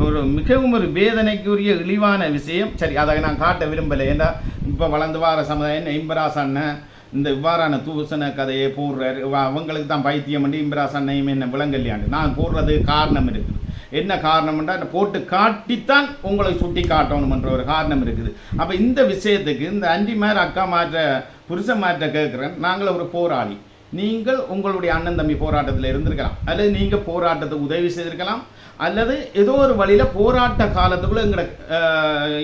ஒரு மிகவும் ஒரு வேதனைக்குரிய இழிவான விஷயம். சரி, அதை நான் காட்ட விரும்பலை. ஏன்னா இப்போ வளர்ந்து வார சமுதாயம் என்ன இம்பராஸ் அண்ணன் இந்த இவ்வாறான தூசண கதையை போடுறாரு, அவங்களுக்கு தான் பைத்தியம் பண்ணி இம்பராஸ் அண்ணையும் என்ன விளங்கல்லையாண்டு நான் போடுறது காரணம் இருக்குது. என்ன காரணம்ன்றா போட்டு காட்டித்தான் உங்களை சுட்டி காட்டணும்ன்ற ஒரு காரணம் இருக்குது. அப்போ இந்த விஷயத்துக்கு இந்த அண்டிமார் அக்கா மாற்ற புருஷன் மாற்ற கேட்குறேன். நாங்கள் ஒரு போராளி, நீங்கள் உங்களுடைய அண்ணன் தம்பி போராட்டத்தில் இருந்திருக்கலாம், அல்லது நீங்கள் போராட்டத்துக்கு உதவி செய்திருக்கலாம், அல்லது ஏதோ ஒரு வழியில் போராட்ட காலத்துக்குள்ளே எங்களோட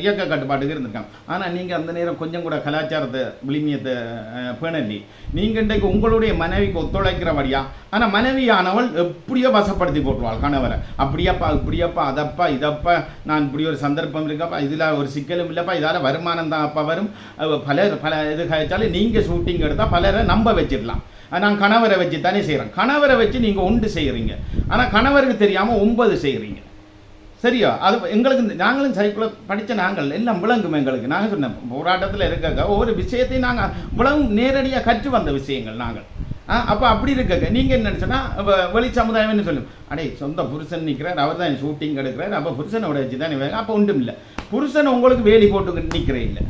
இயக்க கட்டுப்பாட்டுக்கு இருந்திருக்காங்க. ஆனால் நீங்கள் அந்த நேரம் கொஞ்சம் கூட கலாச்சாரத்தை விளிமியத்தை பேணலி. நீங்கள் இன்றைக்கு உங்களுடைய மனைவிக்கு ஒத்துழைக்கிறபடியா, ஆனால் மனைவியானவள் எப்படியோ வசப்படுத்தி போட்டுருவாள் கணவரை. அப்படியாப்பா இப்படியாப்பா அதப்பா இதப்பா நான் இப்படி ஒரு சந்தர்ப்பம் இருக்கப்பா, இதில் ஒரு சிக்கலும் இல்லைப்பா, இதால் வருமானம் தான் அப்பா வரும், பல இது கழிச்சாலும் நீங்கள் ஷூட்டிங் எடுத்தால் பலரை நம்ப வச்சிடலாம். நான் கணவரை வச்சு தானே செய்கிறேன், கணவரை வச்சு நீங்கள் 1 செய்கிறீங்க, ஆனால் கணவருக்கு தெரியாமல் 9 செய்கிறீங்க. சரியா? அது எங்களுக்கு நாங்களும் சைக்கிளை படித்த நாங்கள் எல்லாம் விளங்கும் எங்களுக்கு. நாங்கள் சொன்னோம் போராட்டத்தில் இருக்க ஒவ்வொரு விஷயத்தையும் நாங்கள் விளங்கும், நேரடியாக கற்று வந்த விஷயங்கள் நாங்கள். அப்போ அப்படி இருக்க நீங்கள் என்ன நினச்சோன்னா வெளி சமுதாயம் என்ன சொல்லும், அடே சொந்த புருஷன் நிற்கிறார், அவர் தான் ஷூட்டிங் எடுக்கிறார், அப்போ புருஷனோட வச்சு தானே வேணும். அப்போ ஒன்றும் இல்லை, புருஷனை உங்களுக்கு வேலி போட்டு நிற்கிறே இல்லை,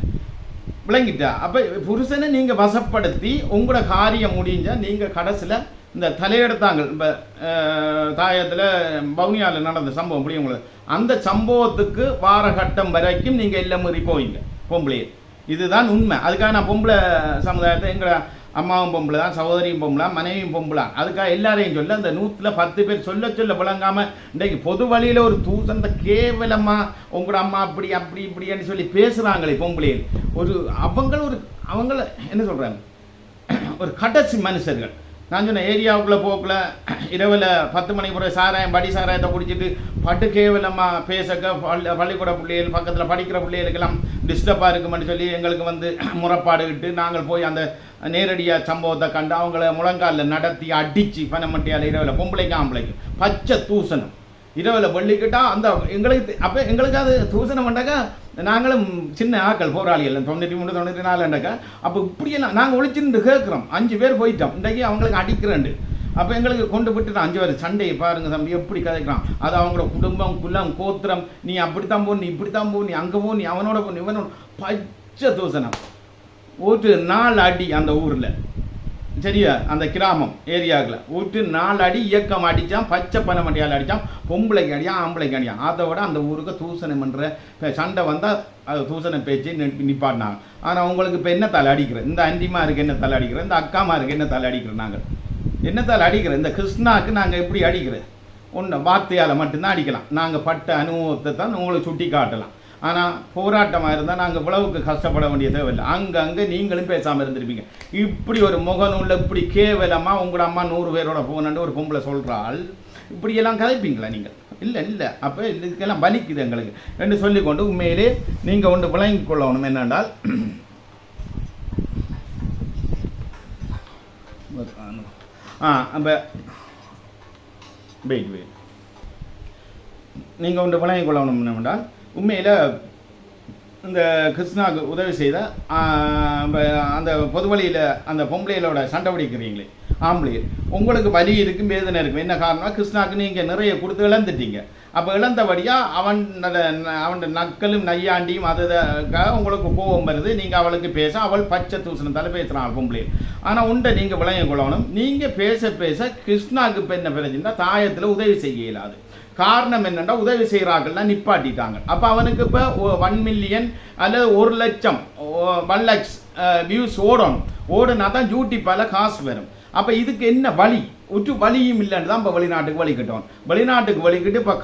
விளங்கிட்டா? அப்போ புருஷனை நீங்கள் வசப்படுத்தி உங்களோட காரியம் முடிஞ்சால் நீங்கள் கடைசியில் இந்த தலையெடுத்தாங்கள். இப்போ தாயத்தில் பவுனியாவில் நடந்த சம்பவம் முடியும் உங்களுக்கு, அந்த சம்பவத்துக்கு வார கட்டம் வரைக்கும் நீங்கள் எல்லாம் மீறி போவீங்க பொம்பளையே. இதுதான் உண்மை. அதுக்காக நான் பொம்பளை சமுதாயத்தை எங்களை அம்மாவும் பொம்பளை தான், சகோதரியும் பொம்பளை, மனைவியும் பொம்பளை, அதுக்காக எல்லாரையும் சொல்ல அந்த 110 பேர் சொல்ல விளங்காமல் இன்றைக்கு பொது வழியில் ஒரு தூசந்த கேவலமாக உங்களோட அம்மா அப்படி அப்படி இப்படின்னு சொல்லி பேசுகிறாங்களே பொம்பளையில். அவங்கள என்ன சொல்கிறாங்க, ஒரு கடைசி மனுஷர்கள். நான் சொன்ன ஏரியாவுக்குள்ளே போக்கில் இரவில் 10 மணிக்கு பிறகு சாராயம் படி சாராயத்தை குடிச்சிட்டு பட்டு கேவலமாக பேசக்க பள்ளிக்கூட பிள்ளைகள் பக்கத்தில் படிக்கிற பிள்ளைகளுக்கெல்லாம் டிஸ்டர்பாக இருக்குமென்னு சொல்லி எங்களுக்கு முறைப்பாடுகிட்டு நாங்கள் போய் அந்த நேரடியாக சம்பவத்தை கண்டு அவங்கள முழங்காலில் நடத்தி அடித்து பனமட்டியால் இரவில் பொம்பளைக்கு ஆம்பளைக்கு பச்சை தூசணம் இரவில் வெள்ளிக்கிட்டா அந்த எங்களுக்கு. அப்போ எங்களுக்கு அது தூசணம் பண்ணாக்கா நாங்களும் சின்ன ஆக்கள் போராளிகள் 93 94. அப்போ இப்படியெல்லாம் நாங்கள் ஒழிச்சுட்டு கேட்குறோம். 5 பேர் போயிட்டோம், இன்றைக்கு அவங்களுக்கு அடிக்கிறேன்ண்டு. அப்போ எங்களுக்கு கொண்டு விட்டுட்டு 5 பேர் சண்டையை பாருங்கள் தம்பி எப்படி கதைக்கிறான். அது அவங்களோட குடும்பம் குலம் கோத்திரம், நீ அப்படித்தான் போ, நீ இப்படித்தான் போ, நீ அங்கே போ, நீ அவனோட போ, இவனோட பச்சை தூசணம். ஒரு 4 அடி அந்த ஊரில், சரியா, அந்த கிராமம் ஏரியாவில் விட்டு 4 அடி இயக்கம் அடித்தான், பச்சை பனை மட்டியால் அடித்தான், பொம்பளைக்கு அடியான் ஆம்பளைக்கு அடியான். அதோட அந்த ஊருக்கு தூசணம் பண்ணுற சண்டை வந்தால் அது தூசணை பேச்சு நிப்பாட்டினாங்க. ஆனால் உங்களுக்கு இப்போ என்ன தலை அடிக்கிறேன், இந்த அண்டிமாருக்கு என்ன தலை அடிக்கிறேன், இந்த அக்காமாருக்கு என்ன தலை அடிக்கிறோம், நாங்கள் என்ன தலை அடிக்கிறேன். இந்த கிருஷ்ணாவுக்கு நாங்கள் எப்படி அடிக்கிறேன், ஒன்று வார்த்தையால் மட்டும்தான் அடிக்கலாம். நாங்கள் பட்ட அனுபவத்தை தான் உங்களுக்கு சுட்டி காட்டலாம். ஆனால் போராட்டமாக இருந்தால் நாங்கள் இவ்வளவுக்கு கஷ்டப்பட வேண்டிய தேவையில்லை. அங்கே நீங்களும் பேசாமல் இருந்திருப்பீங்க. இப்படி ஒரு முகநூல்ல இப்படி கேவலமாக உங்களோட அம்மா 100 பேரோட போகணுன்னு ஒரு பொம்பளை சொல்கிறாள், இப்படியெல்லாம் கதைப்பீங்களா நீங்கள்? இல்லை. அப்போ இதுக்கெல்லாம் வலிக்குது எங்களுக்கு என்று சொல்லிக்கொண்டு உண்மையிலே நீங்கள் ஒன்று விளங்கி கொள்ளணும் என்னென்றால், அப்போ வெயிட் நீங்கள் ஒன்று விளங்கிக் கொள்ளணும் என்னவென்றால் உண்மையில் இந்த கிருஷ்ணாவுக்கு உதவி செய்த அந்த பொது வழியில் அந்த பொம்பளைகளோட சண்டை பிடிக்கிறீங்களே ஆம்பளை உங்களுக்கு வலி இருக்கும் வேதனை இருக்கும். என்ன காரணம்? கிருஷ்ணாவுக்கு நீங்கள் நிறைய கொடுத்து இழந்துட்டீங்க. அப்போ இழந்தபடியாக அவன் நக்கலும் நையாண்டியும் அதுக்காக உங்களுக்கு கோபம் வருது. நீங்கள் அவளுக்கு பேச அவள் பச்சை தூசணத்தால் பேசுகிறான் பொம்பளை. ஆனால் உண்டை நீங்கள் விளங்கிக் கொள்ளணும். நீங்கள் பேச பேச கிருஷ்ணாவுக்கு இப்போ என்ன பிரச்சனை? தாயத்தில் உதவி செய்ய இயலாது. காரணம் என்னென்னா உதவி செய்கிறார்கள்லாம் நிப்பாட்டிட்டாங்க. அப்போ அவனுக்கு இப்போ 1 மில்லியன் அல்லது 1 லட்சம் 1 lakhs வியூஸ் ஓடுனா தான் யூடியூப்பால் காசு வரும். அப்போ இதுக்கு என்ன வழி? ஒற்று வழியும் இல்லைன்னு தான் இப்போ வெளிநாட்டுக்கு வலிக்கிட்டோம். வெளிநாட்டுக்கு வலிக்கிட்டு இப்போ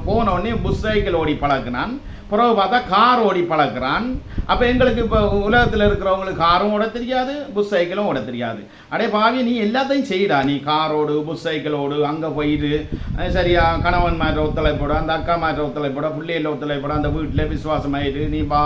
போனோடனே புஷ் சைக்கிள் ஓடி பழக்கினான். பிறகு பார்த்தா கார் ஓடி பழக்கிறான். அப்போ எங்களுக்கு இப்போ உலகத்தில் இருக்கிறவங்களுக்கு காரும் ஓட தெரியாது, புஷ் சைக்கிளும் ஓட தெரியாது. அடே பாவி, நீ எல்லாத்தையும் செய்யடா. நீ காரோடு புஷ் சைக்கிளோடு அங்கே போயிட்டு சரியா கணவன் மாதிரி ஒத்துழைப்போட, அந்த அக்கா மாதிரி ஒத்துழைப்போட, பிள்ளையில் ஒத்துழைப்போட, அந்த வீட்டில் விசுவாசமாயிட்டு நீ வா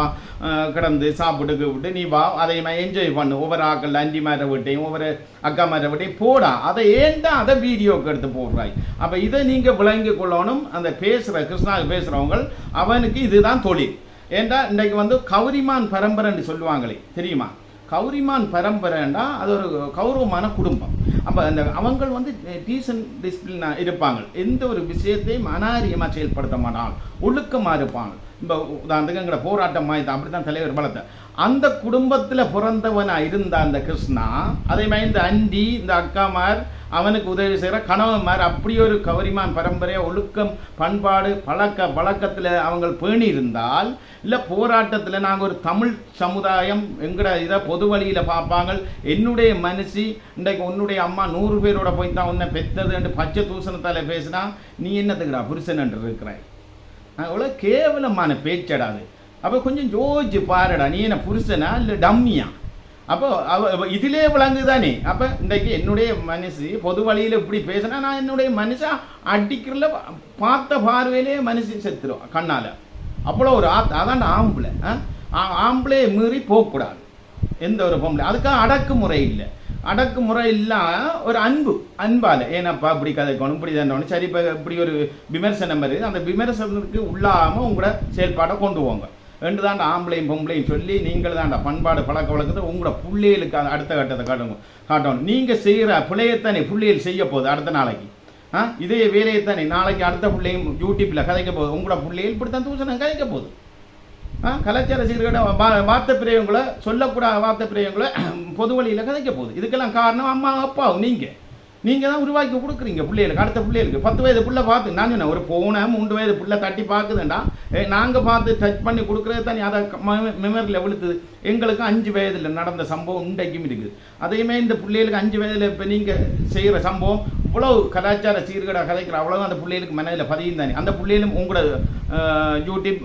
கிடந்து சாப்பிட்டு விட்டு நீ வா அதே மாதிரி என்ஜாய் பண்ணு. ஒவ்வொரு ஆக்கள் அண்டி மாதிரி வீட்டையும் ஒவ்வொரு அக்கா மாதிரி வீட்டையும் போடா. அதை ஏன்டா அதை வீடியோக்கு எடுத்து போடுறாய்? அப்போ இதை நீங்கள் விளங்கி கொள்ளணும். அந்த பேசுகிற கிருஷ்ணாவுக்கு பேசுகிறவங்க அவனுக்கு இதுதான் தொழில். ஏண்டா இன்றைக்கு வந்து கௌரிமான் பரம்பரைன்னு சொல்லுவாங்களே, தெரியுமா? கௌரிமான் பரம்பரைண்டா அது ஒரு கௌரவமான குடும்பம். அப்போ அந்த அவங்க வந்து டீசன்ட் டிசிப்ளினாக இருப்பாங்க. எந்த ஒரு விஷயத்தையும் அநாரியமாக செயல்படுத்த மாட்டாங்க, ஒழுக்கமாக இருப்பாங்க. இப்போ உதாரணத்துக்கு எங்களை போராட்டம் மாதிரி அப்படி தான் தலைவர் பலத்தை அந்த குடும்பத்தில் பிறந்தவனாக இருந்த அந்த கிருஷ்ணா, அதே மாதிரி இந்த அண்டி இந்த அக்காமார் அவனுக்கு உதவி செய்கிற கணவன்மார் அப்படி ஒரு கௌரிமான் பரம்பரை ஒழுக்கம் பண்பாடு பழக்கத்தில் அவங்க பேணி இருந்தால், இல்லை போராட்டத்தில் நாங்கள் ஒரு தமிழ் சமுதாயம் எங்கட இதை பொது வழியில் பார்ப்பாங்க. என்னுடைய மனுஷி இன்றைக்கு உன்னுடைய அம்மா 100 பேரோட போய் தான் உன்னை பெற்றதுன்னு பச்சை தூசணத்தால் பேசினா நீ என்னத்துக்குடா புருஷன் என்று இருக்கிறாய்? அவ்வளோ கேவலமான பேச்சடாது. அப்போ கொஞ்சம் யோசிச்சு பாருடா, நீ என்ன புருஷனா இல்லை டம்மியா? அப்போ இதிலே விளங்குதானே. அப்போ இன்றைக்கு என்னுடைய மனுஷி பொது வழியில் இப்படி பேசினா நான் என்னுடைய மனுஷா அடிக்கிறல பார்த்த பார்வையிலே மனுஷி செத்துரும் கண்ணால். அவ்வளோ ஒரு அதான் ஆம்பளை மீறி போகக்கூடாது எந்த ஒரு பொம்பளை. அதுக்காக அடக்குமுறை இல்லை. அடக்குமுறை இல்லாமல் ஒரு அன்பால் ஏன்னாப்பா இப்படி கதைக்கணும் இப்படி தானே சரி. இப்போ இப்படி ஒரு விமர்சனம் வருது, அந்த விமர்சனத்துக்கு உள்ளாமல் உங்களோட செயல்பாடை கொண்டு போங்க ரெண்டு தாண்டா. ஆம்பளையும் பொம்பளையும் சொல்லி நீங்கள் தாண்டா பண்பாடு பழக்க வழக்கத்தை உங்களோட பிள்ளைகளுக்கு அடுத்த கட்டத்தை காட்டணும். நீங்கள் செய்கிற பிள்ளையத்தானே பிள்ளைகள் செய்ய போகுது அடுத்த நாளைக்கு. இதே வேலையைத்தானே நாளைக்கு அடுத்த பிள்ளையும் யூடியூப்பில் கதைக்க போகுது. உங்களோட பிள்ளைகள் இப்படி தான் தூசணம் கதைக்க போகுது. கலாச்சார சீர்கேட வார்த்தை பிரியங்களை சொல்லக்கூடாத வார்த்தை பிரியங்களை பொது வழியில் கதைக்க போகுது. இதுக்கெல்லாம் காரணம் அம்மா அப்பாவும் நீங்கள் தான் உருவாக்கி கொடுக்குறீங்க பிள்ளைகளுக்கு. அடுத்த பிள்ளைகளுக்கு 10 வயது பிள்ளை பார்த்து நான் சொன்னேன் ஒரு போன 3 வயது பிள்ளை தட்டி பார்க்குதுண்டா நாங்கள் பார்த்து டச் பண்ணி கொடுக்குறது தானே அதை மெமரியில் விழுத்துது. எங்களுக்கு 5 வயதில் நடந்த சம்பவம் இன்றைக்கும் இருக்குது. அதேமாதிரி இந்த பிள்ளைகளுக்கு 5 வயதில் இப்போ நீங்கள் செய்கிற சம்பவம் இவ்வளோ கலாச்சார சீர்கேடாக கதைக்கிற அவ்வளோ அந்த பிள்ளைகளுக்கு மனதில் பதியும் தானே. அந்த பிள்ளைகளும் உங்களோட யூடியூப்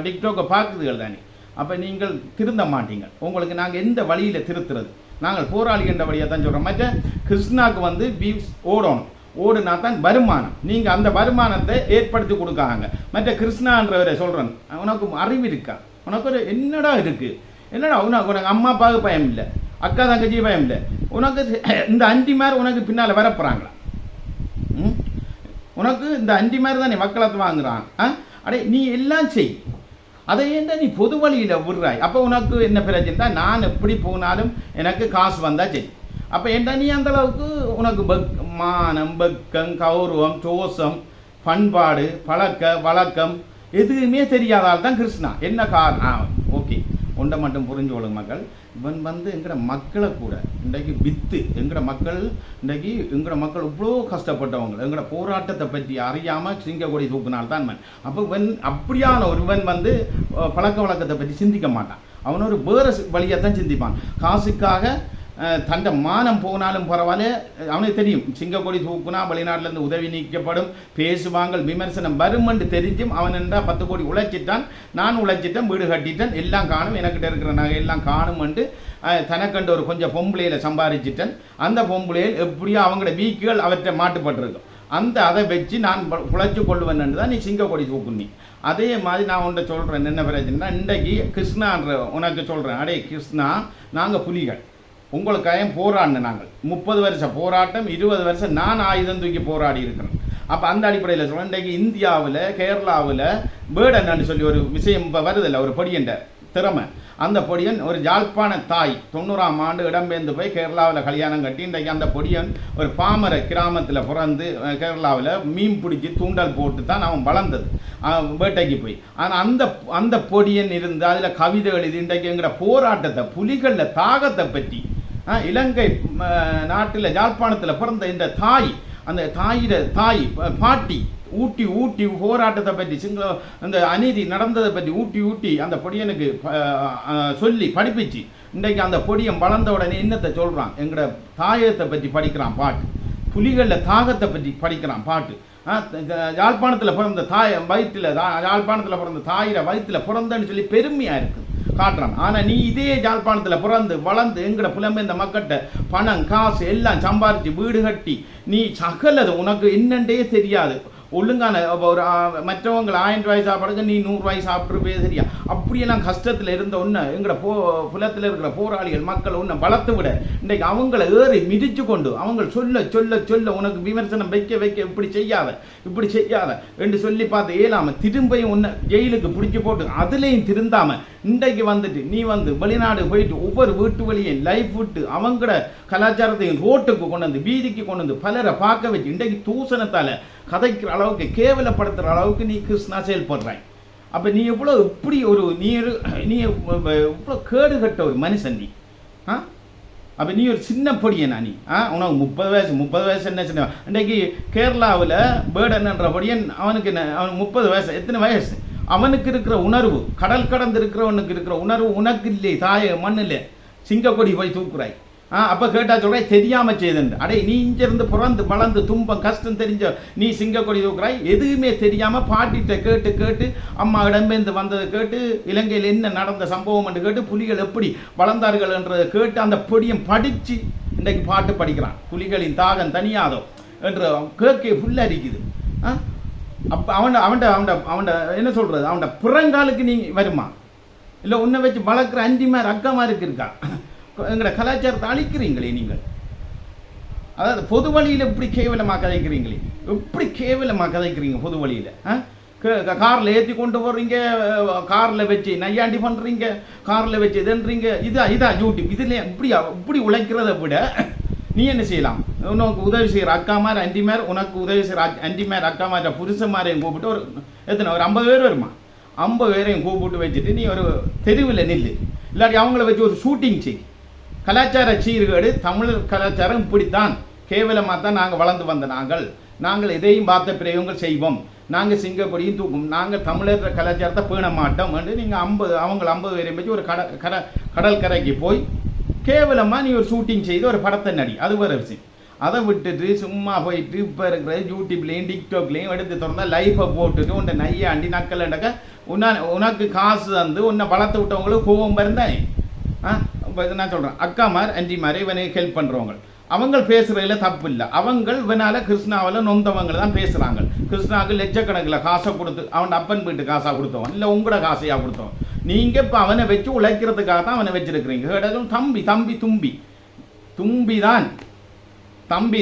டிக்டாக்கை பார்க்குதுகள் தானே. அப்போ நீங்கள் திருந்த மாட்டீங்க. உங்களுக்கு நாங்கள் எந்த வழியில் திருத்துறது? நாங்கள் போராளி என்ற வழியாக தான் சொல்கிறோம். மற்ற கிருஷ்ணாவுக்கு வந்து வியூஸ் ஓடுனா தான் வருமானம். நீங்கள் அந்த வருமானத்தை ஏற்படுத்தி கொடுக்காங்க. மற்ற கிருஷ்ணான்றவரை சொல்கிறேன், உனக்கு அறிவு இருக்கா? உனக்கு ஒரு என்னடா இருக்குது? என்னடா உனக்கு அம்மா அப்பாவுக்கு பயம் இல்லை, அக்கா தங்கச்சி பயம் இல்லை. உனக்கு இந்த அண்டி மாதிரி உனக்கு பின்னால் வரப்போகிறாங்களா? உனக்கு இந்த அண்டி மாதிரி தானே வக்களத்தை வாங்குறான். அடே நீ எல்லாம் செய், அதை ஏன்டா நீ பொது வழியில் விடுறாய்? அப்போ உனக்கு என்ன பிரச்சனை? நான் எப்படி போனாலும் எனக்கு காசு வந்தால் சரி. அப்போ ஏன்டா நீ அந்தளவுக்கு உனக்கு மானம் பக்கம் கௌரவம் தோஷம் பண்பாடு பழக்க வழக்கம் எதுவுமே தெரியாதால் தான் கிருஷ்ணா. என்ன காரணம்? ஓகே, ஒன்றை மட்டும் புரிஞ்சு கொள்ளுங்க மக்கள். இவன் வந்து எங்கட மக்களை கூட இன்றைக்கு விற்று எங்கட மக்கள் இன்றைக்கு எங்கட மக்கள் இவ்வளோ கஷ்டப்பட்டவங்க எங்கட போராட்டத்தை பற்றி அறியாமல் சிங்கக்கொடி தூக்குனால்தான் மண். அப்போ அப்படியான ஒருவன் வந்து பழக்க வழக்கத்தை பற்றி சிந்திக்க மாட்டான். அவன் ஒரு வேறு வழியாக தான் சிந்திப்பான். காசுக்காக தண்டை மானம் போனாலும் பரவாயில்ல, அவனுக்கு தெரியும் சிங்கக்கொடி தூக்குனா வெளிநாட்டிலேருந்து உதவி நீக்கப்படும் பேசுவாங்க விமர்சனம் வருமென்று தெரிஞ்சும் அவன் என்றால் 10 கோடி உழைச்சிட்டான், நான் உழைச்சிட்டேன், வீடு கட்டிட்டேன், எல்லாம் காணும், எனக்கிட்ட இருக்கிற நகை எல்லாம் காணுமென்று தனக்கண்டு ஒரு கொஞ்சம் பொம்பளையில் சம்பாதிச்சிட்டேன். அந்த பொம்பளையில் எப்படியோ அவங்களோட வீக்குகள் அவற்றை மாட்டுப்பட்டிருக்கும். அதை வச்சு நான் உழைச்சி கொள்ளுவேன் என்று தான் நீ சிங்கக்கொடி தூக்குனி. அதே மாதிரி நான் உன்ட்ட சொல்கிறேன் என்ன பிரச்சனைனா, இன்றைக்கு கிருஷ்ணான்ற உனக்கு சொல்கிறேன், அடே கிருஷ்ணா நாங்கள் புலிகள், உங்களுக்காக போராடின நாங்கள் 30 வருஷம் போராட்டம், 20 வருஷம் நான் ஆயுதம் தூக்கி போராடி இருக்கிறேன். அப்போ அந்த அடிப்படையில் சொல்கிறேன், இன்றைக்கு இந்தியாவில் கேரளாவில் பேர்டன் சொல்லி ஒரு விஷயம் இப்போ வருதில்லை, ஒரு பொடியன்ற திறமை. அந்த பொடியன் ஒரு யாழ்ப்பாண தாய் 90ஆம் ஆண்டு இடம்பெயர்ந்து போய் கேரளாவில் கல்யாணம் கட்டி இன்றைக்கு அந்த பொடியன் ஒரு பாமர கிராமத்தில் பிறந்து கேரளாவில் மீன் பிடிச்சி தூண்டல் போட்டு தான் அவன் வளர்ந்தது வேட்டைக்கு போய். ஆனால் அந்த பொடியன் இருந்து அதில் கவிதை எழுதி இன்றைக்கு எங்கிற போராட்டத்தை புலிகளில் தாகத்தை பற்றி இலங்கை நாட்டில் யாழ்ப்பாணத்தில் பிறந்த இந்த தாய், அந்த தாய் பாட்டி ஊட்டி போராட்டத்தை பற்றி அந்த அநீதி நடந்ததை பற்றி ஊட்டி அந்த பொடியனுக்கு சொல்லி படிப்பிச்சு இன்றைக்கு அந்த பொடியன் வளர்ந்த உடனே என்னத்தை சொல்கிறான், எங்களோட தாயத்தை பற்றி படிக்கிறான் பாட்டு, புலிகளில் தாகத்தை பற்றி படிக்கிறான் பாட்டு. யாழ்ப்பாணத்தில் பிறந்த யாழ்ப்பாணத்தில் பிறந்த தாயிர வயிற்றில் பிறந்தன்னு சொல்லி பெருமையாக இருக்குது காட்டுறான். ஆனால் நீ இதே யாழ்ப்பாணத்தில் பிறந்து வளர்ந்து எங்கட புலம்பெயர்ந்த மக்கள்கிட்ட பணம் காசு எல்லாம் சம்பாரித்து வீடு கட்டி நீ சகலது உனக்கு என்னண்டே தெரியாது. ஒழுங்கான ஒரு மற்றவங்க 1000 ரூபாய் சாப்பிடுங்க, நீ 100 ரூபாய் சாப்பிட்ருப்பே சரியா. அப்படியெல்லாம் கஷ்டத்தில் இருந்த ஒன்று எங்களோட புலத்தில் இருக்கிற போராளிகள் மக்கள் ஒன்று வளர்த்து விட இன்றைக்கு அவங்கள ஏறி மிதிச்சு கொண்டு அவங்க சொல்ல உனக்கு விமர்சனம் வைக்க இப்படி செய்யாத என்று சொல்லி பார்த்து ஏலாமல் திரும்பியும் ஒன்று ஜெயிலுக்கு பிடிச்சி போட்டு அதுலேயும் திருந்தாமல் இன்றைக்கு வந்துட்டு நீ வெளிநாடு போயிட்டு ஒவ்வொரு வீட்டு வழியும் லைஃப் விட்டு அவங்களோட கலாச்சாரத்தையும் ரோட்டுக்கு கொண்டு வந்து வீதிக்கு கொண்டு வந்து பலரை பார்க்க வச்சு இன்றைக்கு தூசணத்தால் கதைக்கிற அளவுக்கு கேவலப்படுத்துகிற அளவுக்கு நீ கிருஷ்ணா செயல்படுறாய். அப்போ நீ எவ்வளோ இப்படி ஒரு நீ இவ்வளோ கேடு கட்ட ஒரு மனுஷன் நீ. அப்போ நீ ஒரு சின்ன பொடியனா நீ? உனக்கு 30 வயசு என்ன சின்ன? இன்றைக்கு கேரளாவில் பேர்டன்ன்ற பொடியன் அவனுக்கு அவன் 30 வயசு. எத்தனை வயசு? அவனுக்கு இருக்கிற உணர்வு, கடல் கடந்து இருக்கிறவனுக்கு இருக்கிற உணர்வு உனக்கு இல்லை. தாய மண்ணில் சிங்கக்கொடி போய் தூக்குறாய். அப்போ கேட்டா சொல்கிறாய் தெரியாமல் செய்துண்டு. அடே நீ இங்கிருந்து பிறந்து வளர்ந்து துன்பம் கஷ்டம் தெரிஞ்ச நீ சிங்கக்கொடி தூக்குறாய். எதுவுமே தெரியாமல் பாட்டிட்ட கேட்டு அம்மா இடம்பெயர்ந்து வந்ததை கேட்டு இலங்கையில் என்ன நடந்த சம்பவம் என்று கேட்டு புலிகள் எப்படி வளர்ந்தார்கள் என்றதை கேட்டு அந்த பொடியும் படித்து இன்றைக்கு பாட்டு படிக்கிறான். புலிகளின் தாகம் தனியாதோ என்று கேட்க புல்லரிக்குது. அப்போ அவன்ட என்ன சொல்கிறது, அவன்ட புறங்காலுக்கு நீ வருமா? இல்லை உன்னை வச்சு வளர்க்குற அஞ்சிமார் அக்காமாருக்கு இருக்கா? எங்களோட கலாச்சாரத்தை அழிக்கிறீங்களே நீங்கள். அதாவது பொது வழியில் இப்படி கேவலமாக கதைக்கிறீங்களே, எப்படி கேவலமாக கதைக்கிறீங்க பொது வழியில். காரில் ஏற்றி கொண்டு போடுறீங்க, காரில் வச்சு நையாண்டி பண்ணுறீங்க, காரில் வச்சு இதுன்றீங்க. இதான் யூடியூப். இதில் இப்படி உழைக்கிறத விட நீ என்ன செய்யலாம்? உனக்கு உதவி செய்கிற அக்காமார் அண்டிமார், உனக்கு உதவி செய்கிற அண்டிமார் அக்காமார் புருஷமாரையும் கூப்பிட்டு ஒரு 50 பேர் வருமா? 50 பேரையும் கூப்பிட்டு வச்சுட்டு நீ ஒரு தெருவில் நில்லு. இல்லாட்டி அவங்கள வச்சு ஒரு ஷூட்டிங் செய். கலாச்சார சீர்கேடு, தமிழர் கலாச்சாரம் இப்படித்தான் கேவலமாக தான் நாங்கள் வளர்ந்து வந்த நாங்கள் இதையும் பார்த்த பிரயோகங்கள் செய்வோம், நாங்கள் சிங்கப்பொடியும் தூக்கும், நாங்கள் தமிழர் கலாச்சாரத்தை பேண மாட்டோம் என்று நீங்கள் 50 பேரையும் வச்சு ஒரு கடல் கரைக்கு போய் கேவலமாக நீ ஒரு ஷூட்டிங் செய்து ஒரு படத்தை நடி. அது வேறு விஷயம். அதை விட்டுட்டு சும்மா போயிட்டு இப்போ இருக்கிற யூடியூப்லேயும் டிக்டாக்லேயும் எடுத்து திறந்தால் லைஃப்பை போட்டுட்டு உன்னை நையாண்டி நக்கலண்டக்க உனக்கு காசு தந்து உன்னை வளர்த்து விட்டவங்களுக்கு கோவம் இருந்தானே. இப்போ நான் சொல்கிறேன், அக்காமார் அஞ்சிமார் இவனுக்கு ஹெல்ப் பண்ணுறவங்க அவங்க பேசுகிறதுல தப்பு இல்லை. அவங்க இவனால் கிருஷ்ணாவில் நொந்தவங்க தான் பேசுகிறாங்க. கிருஷ்ணாவுக்கு லட்சக்கணக்கில் காசை கொடுத்து அவன் அப்பன் வீட்டு காசாக கொடுத்தவன், இல்லை உங்களோட காசையாக கொடுத்தவன். நீங்கள் இப்போ அவனை வச்சு உழைக்கிறதுக்காக தான் அவனை வச்சுருக்கிறீங்க. கேட்டாலும் தம்பி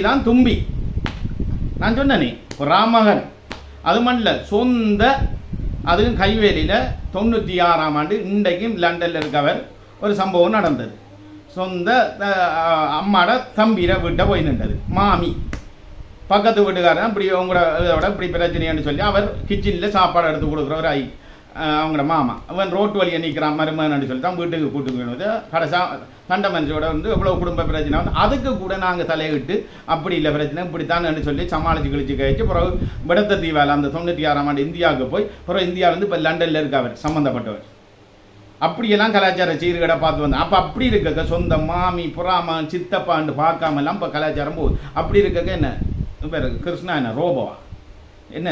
தான் தும்பி. நான் சொன்னேனே ஒரு ராமகன் அது மண்ணில் சொந்த, அதுவும் கைவேலியில் 96ஆம் ஆண்டு இன்றைக்கும் லண்டனில் இருக்கவர் ஒரு சம்பவம் நடந்தது. சொந்த அம்மாட தம்பியிட வீட்டை போய் நின்றது. மாமி பக்கத்து வீட்டுக்காரன் இப்படி உங்களோட இப்படி பிரச்சனைன்னு சொல்லி அவர் கிச்சனில் சாப்பாடு எடுத்து கொடுக்குறவர் அவங்களோட மாமா அவன் ரோட்டு வழியை நிற்கிறான் மருமகன் சொல்லி தான் வீட்டுக்கு கூட்டுக்கு கடைசா சண்டை மனுஷோட எவ்வளோ குடும்ப பிரச்சனை அதுக்கு கூட நாங்கள் தலையிட்டு அப்படி இல்லை பிரச்சனை இப்படித்தான் சொல்லி சமாளித்து கழிச்சு கழிச்சு பிறகு விடத்த தீவால் அந்த 96ஆம் ஆண்டு இந்தியாவுக்கு போய் பிறகு இந்தியாவிலேருந்து இப்போ லண்டனில் இருக்க அவர் சம்மந்தப்பட்டவர். அப்படியெல்லாம் கலாச்சார சீர்கேடை பார்த்து வந்தேன். அப்போ அப்படி இருக்க சொந்த மாமி புறாமன் சித்தப்பான்னு பார்க்காமலாம் இப்போ கலாச்சாரம் போகுது. அப்படி இருக்க என்ன பேர் கிருஷ்ணா என்ன ரோபோவா என்ன?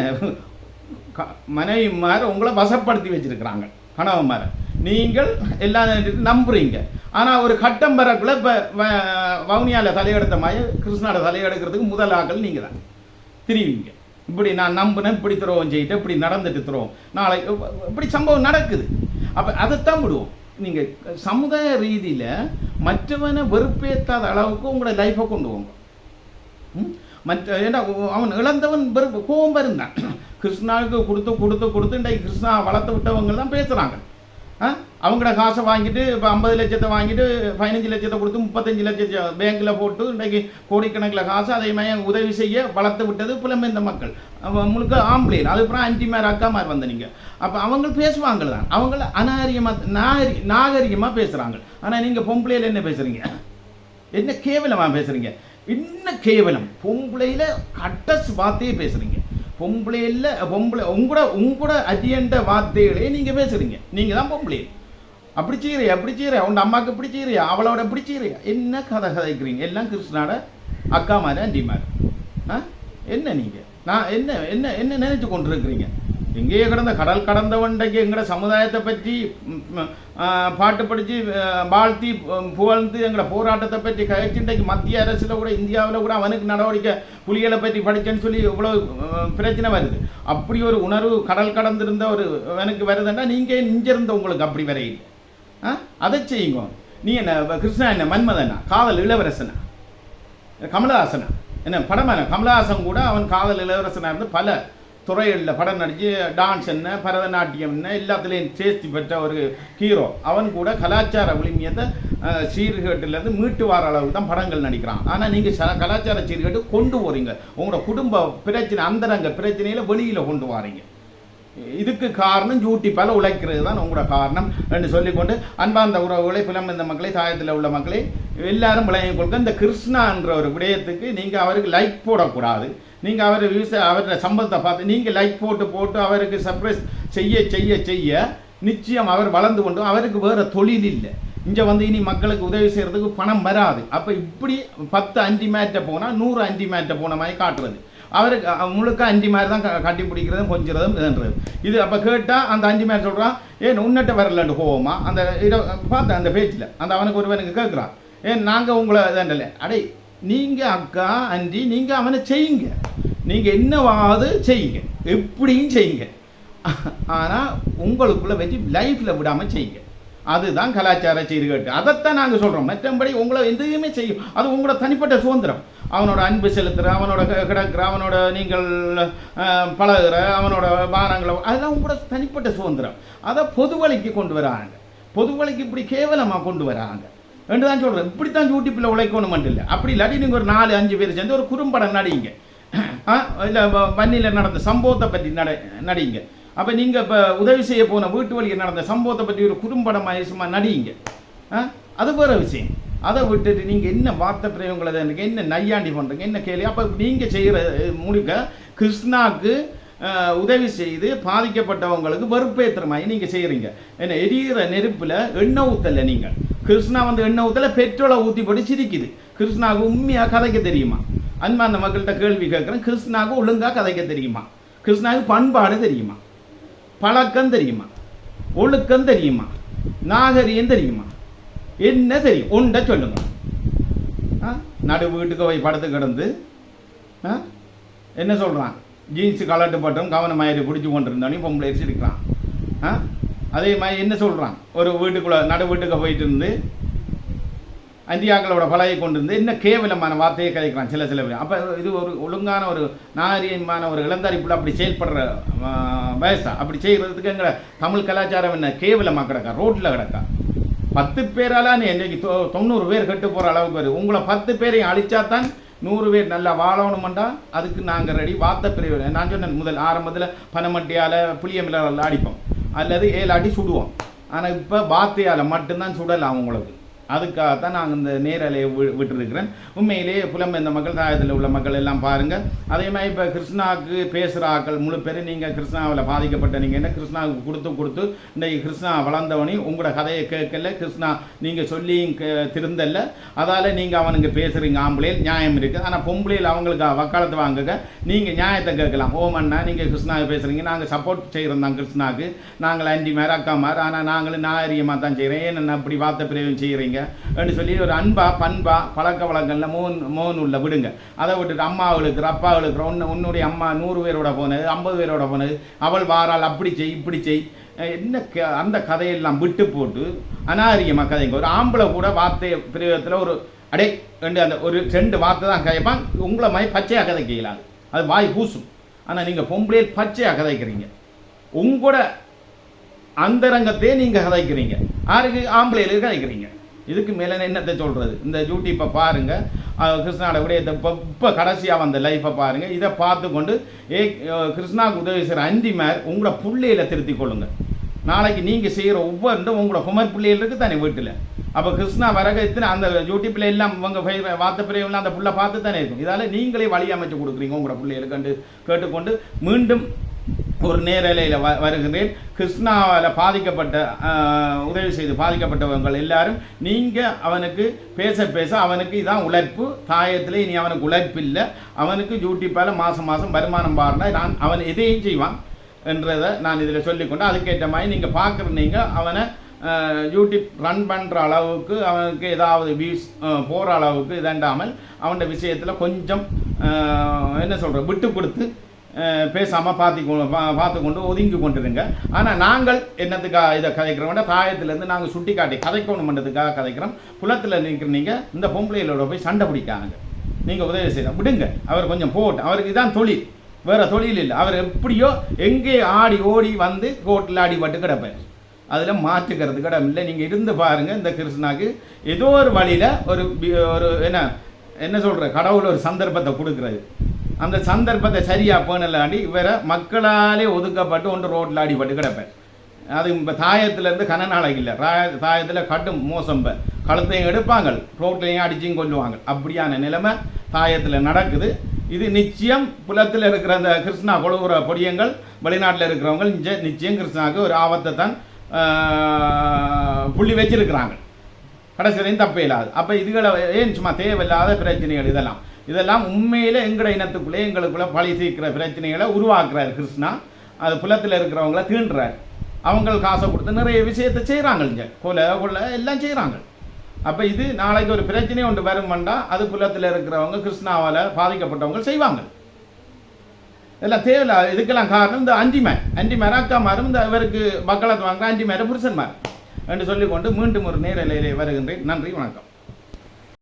மனைவி மாதிரி உங்களை வசப்படுத்தி வச்சிருக்கிறாங்க கணவன் மாதிரி. நீங்கள் எல்லாம் நம்புறீங்க. ஆனால் ஒரு கட்டம் பெறக்குள்ள இப்போ வவுனியாவில் தலையெடுத்த மாதிரி கிருஷ்ணாவோட தலையெடுக்கிறதுக்கு முதல் ஆக்கள் நீங்கள் தான் திரிவீங்க. இப்படி நான் நம்பினேன், இப்படி துரோகம் செய்யிட்டு இப்படி நடந்துட்டு துரோகம் நாளைக்கு இப்படி சம்பவம் நடக்குது. அப்போ அதைத்தான் விடுவோம். நீங்கள் சமுதாய ரீதியில் மற்றவனை வெறுப்பேற்றாத அளவுக்கு உங்களோட லைஃப்பை கொண்டு போங்க. ஏன்னா அவன் இழந்தவன் வெறுப்பு கோபம் இருந்தான். கிருஷ்ணாவுக்கு கொடுத்து கொடுத்து கொடுத்து இன்றைக்கு கிருஷ்ணா வளர்த்து விட்டவங்க தான் பேசுகிறாங்க. அவங்களோட காசை வாங்கிட்டு இப்போ 50 லட்சத்தை வாங்கிட்டு 15 லட்சத்தை கொடுத்து 35 லட்சம் பேங்க்கில் போட்டு இன்றைக்கு கோடிக்கணக்கில் காசு அதே மாதிரி உதவி செய்ய வளர்த்து விட்டது புலம்பெயர்ந்த மக்கள் முழுக்க ஆம்பளையில். அதுக்கப்புறம் அன்டிமார் அக்காமார் வந்த நீங்கள் அப்போ அவங்க பேசுவாங்க தான். அவங்கள அநாகரிகமாக நாகரிகமாக பேசுகிறாங்க. ஆனால் நீங்கள் பொம்பளையில் என்ன பேசுகிறீங்க? என்ன கேவலமாக பேசுகிறீங்க? இன்னும் கேவலம் பொம்பளையில் கட்டஸ் வார்த்தையே பேசுகிறீங்க. பொம்பளை உங்களோட அஜியண்ட வார்த்தைகளே நீங்கள் பேசுகிறீங்க. நீங்கள் தான் பொம்பளை. அப்படி செய்கிறியா உன் அம்மாவுக்கு இப்படி செய்கிறியா, அவளோட இப்படி செய்கிறியா, என்ன கதைக்கிறீங்க? எல்லாம் கிருஷ்ணாட அக்கா மாதிரி ஆண்டி மாதிரி. என்ன நீங்கள் நான் என்ன என்ன என்ன நினைச்சு கொண்டு இருக்கிறீங்க? எங்கேயே கடந்த கடல் கடந்தவன்றைக்கு எங்களோட சமுதாயத்தை பற்றி பாட்டு படித்து வாழ்த்தி புகழ்ந்து எங்களோட போராட்டத்தை பற்றி கழிச்சு இன்றைக்கு மத்திய அரசில் கூட இந்தியாவில் கூட அவனுக்கு நடவடிக்கை புலிகளை பற்றி படித்தேன்னு சொல்லி இவ்வளோ பிரச்சனை வருது. அப்படி ஒரு உணர்வு கடல் கடந்திருந்த ஒரு எனக்கு வருதுன்னா நீங்கள் இங்கிருந்த உங்களுக்கு அப்படி வரையில் அதை செய்யுங்க. நீ என்ன கிருஷ்ணா என்ன மன்மதனா காதல் இளவரசனா கமலஹாசனா என்ன படமான கமலஹாசன் கூட அவன் காதல் இளவரசனாக இருந்து பல துறைகளில் படம் நடித்து டான்ஸ் என்ன பரதநாட்டியம் என்ன எல்லாத்துலேயும் தேர்ச்சி பெற்ற ஒரு ஹீரோ. அவன் கூட கலாச்சார விளிமியத்தை சீர்கேட்டிலேருந்து மீட்டு வர அளவுக்கு தான் படங்கள் நடிக்கிறான். ஆனால் நீங்கள் கலாச்சார சீர்கேட்டு கொண்டு போகிறீங்க. உங்களோட குடும்ப பிரச்சனை அந்தரங்க பிரச்சனையில் வெளியில் கொண்டு வரீங்க. இதுக்கு காரணம் யூடியூப்பால் உழைக்கிறது தான் உங்களோட காரணம் என்று சொல்லிக்கொண்டு அன்பார்ந்த உறவுகளை புலம்பெயர்ந்த மக்களை தாயத்தில் உள்ள மக்களை எல்லாரும் விளங்கிக் கொடுக்க இந்த கிருஷ்ணா என்ற ஒரு விடயத்துக்கு நீங்கள் அவருக்கு லைக் போடக்கூடாது. நீங்கள் அவரோட சம்பளத்தை பார்த்து நீங்கள் லைக் போட்டு அவருக்கு சர்ப்ரைஸ் செய்ய நிச்சயம் அவர் வளர்ந்து கொண்டு அவருக்கு வேறு தொழில் இல்லை. இங்கே இனி மக்களுக்கு உதவி செய்கிறதுக்கு பணம் வராது. அப்போ இப்படி 10 அண்டி மேட்டை போனால் 100 அண்டி மேட்டை போன மாதிரி காட்டுறது. அவருக்கு முழுக்க அண்டி மாதிரி தான் கட்டி பிடிக்கிறதும் கொஞ்சிறதும் இதுன்றது. இது அப்போ கேட்டால் அந்த அண்டி மேட் சொல்கிறான், ஏன் உன்னிட்ட வரலன்னு போவோமா அந்த இதை பார்த்தேன் அந்த பேச்சில் அந்த அவனுக்கு ஒருவனுக்கு கேட்குறான், ஏன் நாங்கள் உங்களை இதண்டலை அடே நீங்கள் அக்கா அண்டி நீங்கள் அவனை செய்யுங்க, நீங்கள் என்னவாது செய்யுங்க, எப்படியும் செய்யுங்க, ஆனால் உங்களுக்குள்ளே வச்சு லைஃப்பில் விடாமல் செய்யுங்க. அதுதான் கலாச்சார சீர்கேட்டு. அதைத்தான் நாங்கள் சொல்கிறோம். மற்றபடி உங்களை எதுவுமே செய்யும் அது உங்களோட தனிப்பட்ட சுதந்திரம். அவனோட அன்பு செலுத்துகிற அவனோட கிடக்கிற அவனோட நீங்கள் பழகுற அவனோட பானங்களை அதெல்லாம் உங்களோட தனிப்பட்ட சுதந்திரம். அதை பொது வழிக்கு கொண்டு வராங்க. பொது வழிக்கு இப்படி கேவலமாக கொண்டு வராங்க என்று தான் சொல்கிறேன். இப்படித்தான் யூடியூப்பில் உழைக்கணும் மட்டும் இல்லை. அப்படி இல்லாட்டி நீங்கள் ஒரு 4-5 பேர் சேர்ந்து ஒரு குறும்படம் நடிங்க. இல்லை வன்னியில் நடந்த சம்பவத்தை பற்றி நடிங்க. அப்போ நீங்கள் இப்போ உதவி செய்ய போன வீட்டு வழியில் நடந்த சம்பவத்தை பற்றி ஒரு குறும்படமாக சும்மா நடிங்க. அது வேறு விஷயம். அதை விட்டுட்டு நீங்கள் என்ன வார்த்தை பிரயோகங்களை என்ன நையாண்டி பண்ணுறீங்க என்ன கேள்வி? அப்போ நீங்கள் செய்கிற முழுக்க கிருஷ்ணாவுக்கு உதவி செய்து பாதிக்கப்பட்டவங்களுக்கு வெறுப்பேற்றுற மாதிரி நீங்கள் செய்கிறீங்க. என்ன எரிகிற நெருப்பில் எண்ணெய் ஊற்றலை. நீங்கள் கிருஷ்ணா எண்ணெய் ஊற்றலை பெட்ரோலை ஊற்றி போட்டு சிரிக்குது. கிருஷ்ணாவுக்கு உண்மையாக கதைக்க தெரியுமா? அன்பார்ந்த மக்கள்கிட்ட கேள்வி கேட்குறேன். கிருஷ்ணாவுக்கு ஒழுங்காக கதைக்க தெரியுமா? கிருஷ்ணாவுக்கு பண்பாடு தெரியுமா? பழக்கம் தெரியுமா? ஒழுக்கம் தெரியுமா? நாகரிகம் தெரியுமா? என்ன தெரியும்? ஒன்றை சொல்லுங்க. நடு வீட்டுக்கு போய் படுத்து கிடந்து என்ன சொல்கிறான்? ஜீன்ஸு கலட்டு பட்டும் கவனமாயிரு பிடிச்சி கொண்டு இருந்தானே பொம்பளை எரிச்சிருக்கிறான். அதே மாதிரி என்ன சொல்கிறான்? ஒரு வீட்டுக்குள்ளே நடு வீட்டுக்கு போயிட்டு இருந்து அந்தியாக்களோட பழகி கொண்டு இருந்து என்ன கேவலமான வார்த்தையை கதைக்கிறான் சில பேர். அப்போ இது ஒரு ஒழுங்கான ஒரு நாகரீகமான ஒரு இளந்தாரிப்புள்ள அப்படி செயல்படுற வயசா? அப்படி செய்கிறதுக்கு எங்களை தமிழ் கலாச்சாரம் என்ன கேவலமாக கிடக்கா? ரோட்டில் கிடக்கா? 10 பேரால நீ இன்றைக்கி 90 பேர் கெட்டு போகிற அளவுக்கு வருது. உங்களை 10 பேரையும் அழிச்சாதான் 100 பேர் நல்லா வாழணுமெண்டா அதுக்கு நாங்கள் ரெடி. வார்த்தை பிரிவு நான் சொன்னேன் ஆரம்பத்தில் பனமட்டியால் புளிய மிளகால் அடிப்போம் அல்லது 7 அடி சுடுவோம். ஆனால் இப்போ வார்த்தையால் மட்டும்தான் சுடலாம் உங்களுக்கு. அதுக்காகத்தான் நாங்கள் இந்த நேரலையை விட்டுருக்கிறேன். உண்மையிலேயே புலம்பெயர்ந்த மக்கள் தாயத்தில் உள்ள மக்கள் எல்லாம் பாருங்கள். அதே மாதிரி இப்போ கிருஷ்ணாவுக்கு பேசுகிற ஆக்கள் முழு பேர் நீங்கள் கிருஷ்ணாவில் பாதிக்கப்பட்ட நீங்கள் என்ன கிருஷ்ணாவுக்கு கொடுத்து இன்றைக்கு கிருஷ்ணா வளர்ந்தவனையும் உங்களோட கதையை கேட்கல. கிருஷ்ணா நீங்கள் சொல்லியும் திருந்தல்ல. அதால் நீங்கள் அவனுக்கு பேசுகிறீங்க. ஆம்பளையில் நியாயம் இருக்குது. ஆனால் பொம்பளையில் அவங்களுக்கு வக்காலத்து வாங்குங்க. நீங்கள் நியாயத்தை கேட்கலாம். ஓமண்ணா நீங்கள் கிருஷ்ணாவுக்கு பேசுகிறீங்க, நாங்கள் சப்போர்ட் செய்கிறோம் தான் கிருஷ்ணாவுக்கு, நாங்கள் அண்டி மாதிரி அக்கா மாதிரி, ஆனால் நாங்களும் நாகரிகமாக தான் செய்கிறேன். ஏன்னா அப்படி வார்த்தை பிரயோகம் செய்கிறீங்க செய்யாதீங்க என்று சொல்லி ஒரு பண்பா பழக்க வழக்கங்களில் மோன் உள்ள விடுங்க. அதை விட்டுட்டு அம்மாவுக்கு அப்பாவுக்கு உன்னுடைய அம்மா 100 பேரோட போனது 50 பேரோட போனது அவள் வாரால் அப்படி செய் இப்படி செய் என்ன அந்த கதையெல்லாம் விட்டு போட்டு அநாகரிகமாக கதைங்க. ஒரு ஆம்பளை கூட வார்த்தை பிரயோகத்தில் ஒரு அடே ரெண்டு அந்த ஒரு 2 வார்த்தை தான் கதைப்பான். உங்களை மாதிரி பச்சையாக கதைக்கலாம், அது வாய் பூசும். ஆனால் நீங்கள் பொம்பளையில் பச்சையாக கதைக்கிறீங்க, உங்களோட அந்தரங்கத்தையே நீங்கள் கதைக்கிறீங்க, யாருக்கு ஆம்பளையில கதைக்கிறீங்க. இதுக்கு மேலே என்னத்தை சொல்கிறது? இந்த யூடியூப்பை பாருங்கள், கிருஷ்ணாவோட விடயத்தை இப்போ கடைசியாக வந்த லைஃப்பை பாருங்கள். இதை பார்த்து கொண்டு கிருஷ்ணாவுக்கு உதவி செய்கிற அண்டிமார் உங்களோட பிள்ளையில திருத்தி கொள்ளுங்கள். நாளைக்கு நீங்கள் செய்கிற ஒவ்வொன்றும் உங்களோட குமர் பிள்ளைகள் இருக்குது தானே வீட்டில். அப்போ கிருஷ்ணா வரக இத்தனை அந்த யூடியூப்பில் எல்லாம் உங்கள் வார்த்தை பிள்ளைகள்லாம் அந்த புள்ள பார்த்து தானே இருக்கும். இதால் நீங்களே வழி அமைச்சு கொடுக்குறீங்க உங்களோட பிள்ளைகளுக்கு கேட்டுக்கொண்டு மீண்டும் ஒரு நேரலையில் வருகிறேன். கிருஷ்ணாவால் பாதிக்கப்பட்ட உதவி செய்து பாதிக்கப்பட்டவங்கள் எல்லாரும் நீங்கள் அவனுக்கு பேச அவனுக்கு இதான் உழைப்பு, தாயத்தில் இனி அவனுக்கு உழைப்பு இல்லை, அவனுக்கு யூடியூப்பால் மாதம் வருமானம் பாருனா அவன் எதையும் செய்வான் என்றதை நான் இதில் சொல்லிக்கொண்டு அதுக்கேற்ற மாதிரி நீங்கள் பார்க்குறீங்க. அவனை யூடியூப் ரன் பண்ணுற அளவுக்கு அவனுக்கு ஏதாவது வியூஸ் போகிற அளவுக்கு இதாண்டாமல் அவனோட விஷயத்தில் கொஞ்சம் என்ன சொல்கிற விட்டு கொடுத்து பேசாமல் பார்த்து கொண்டு ஒதுங்கி கொண்டுருங்க. ஆனால் நாங்கள் என்னத்துக்காக இதை கதைக்கிறோம்னா தாயத்திலேருந்து நாங்கள் சுட்டி காட்டி கதைக்கணும் பண்ணுறதுக்காக கதைக்கிறோம். புலத்தில் நிற்கிறீங்க, இந்த பொம்பளைகளோட போய் சண்டை பிடிக்காங்க, நீங்கள் உதவி செய்யலாம் விடுங்க. அவர் கொஞ்சம் போட்டு, அவருக்கு இதான் தொழில், வேறு தொழில் இல்லை. அவர் எப்படியோ எங்கே ஆடி ஓடி வந்து கோட்டில் அடிபட்டு கிடப்பார், அதில் மாற்றுக்கிறதுக்கு இடம் இல்லை. நீங்கள் இருந்து பாருங்கள், இந்த கிருஷ்ணாவுக்கு ஏதோ ஒரு வழியில் ஒரு என்ன சொல்கிற கடவுள் ஒரு சந்தர்ப்பத்தை கொடுக்குறது. அந்த சந்தர்ப்பத்தை சரியாக போனலாண்டி இவரை மக்களாலே ஒதுக்கப்பட்டு ஒன்று ரோட்டில் அடிபட்டு கிடப்பேன். அது இப்போ தாயத்திலேருந்து கனநாளைக்கு இல்லை, தாயத்தில் கட்டும் மோசம் கழுத்தையும் எடுப்பாங்க, ரோட்லையும் அடிச்சும் கொள்ளுவாங்க. அப்படியான நிலைமை தாயத்தில் நடக்குது. இது நிச்சயம் புலத்தில் இருக்கிற அந்த கிருஷ்ணா கொழுகுற பொடியங்கள் வெளிநாட்டில் இருக்கிறவங்க நிச்சயம் கிருஷ்ணாவுக்கு ஒரு ஆபத்தை தான் புள்ளி வச்சிருக்கிறாங்க. கடைசி வரையும் தப்பே இல்லாது. அப்போ இதுகளை ஏன் சும்மா தேவையில்லாத பிரச்சனைகள் இதெல்லாம் உண்மையில் எங்களோட இனத்துக்குள்ளே எங்களுக்குள்ளே பழி தீர்க்கிற பிரச்சனைகளை உருவாக்குறாரு கிருஷ்ணா. அது புலத்தில் இருக்கிறவங்கள தீண்டுறாரு. அவங்க காசை கொடுத்து நிறைய விஷயத்தை செய்கிறாங்க, இங்கே கொலை எல்லாம் செய்கிறாங்க. அப்போ இது நாளைக்கு ஒரு பிரச்சனை ஒன்று வரும்னா அது புலத்தில் இருக்கிறவங்க கிருஷ்ணாவால் பாதிக்கப்பட்டவங்க செய்வாங்க. இதெல்லாம் தேவையில்லை. இதுக்கெல்லாம் காரணம் இந்த அண்டிமார் அக்காமாரும் இந்த இவருக்கு மக்களத்தை வாங்குற அண்டிமார புருஷன்மார் என்று சொல்லிக்கொண்டு மீண்டும் ஒரு நேரலையிலே வருகின்றேன். நன்றி, வணக்கம்.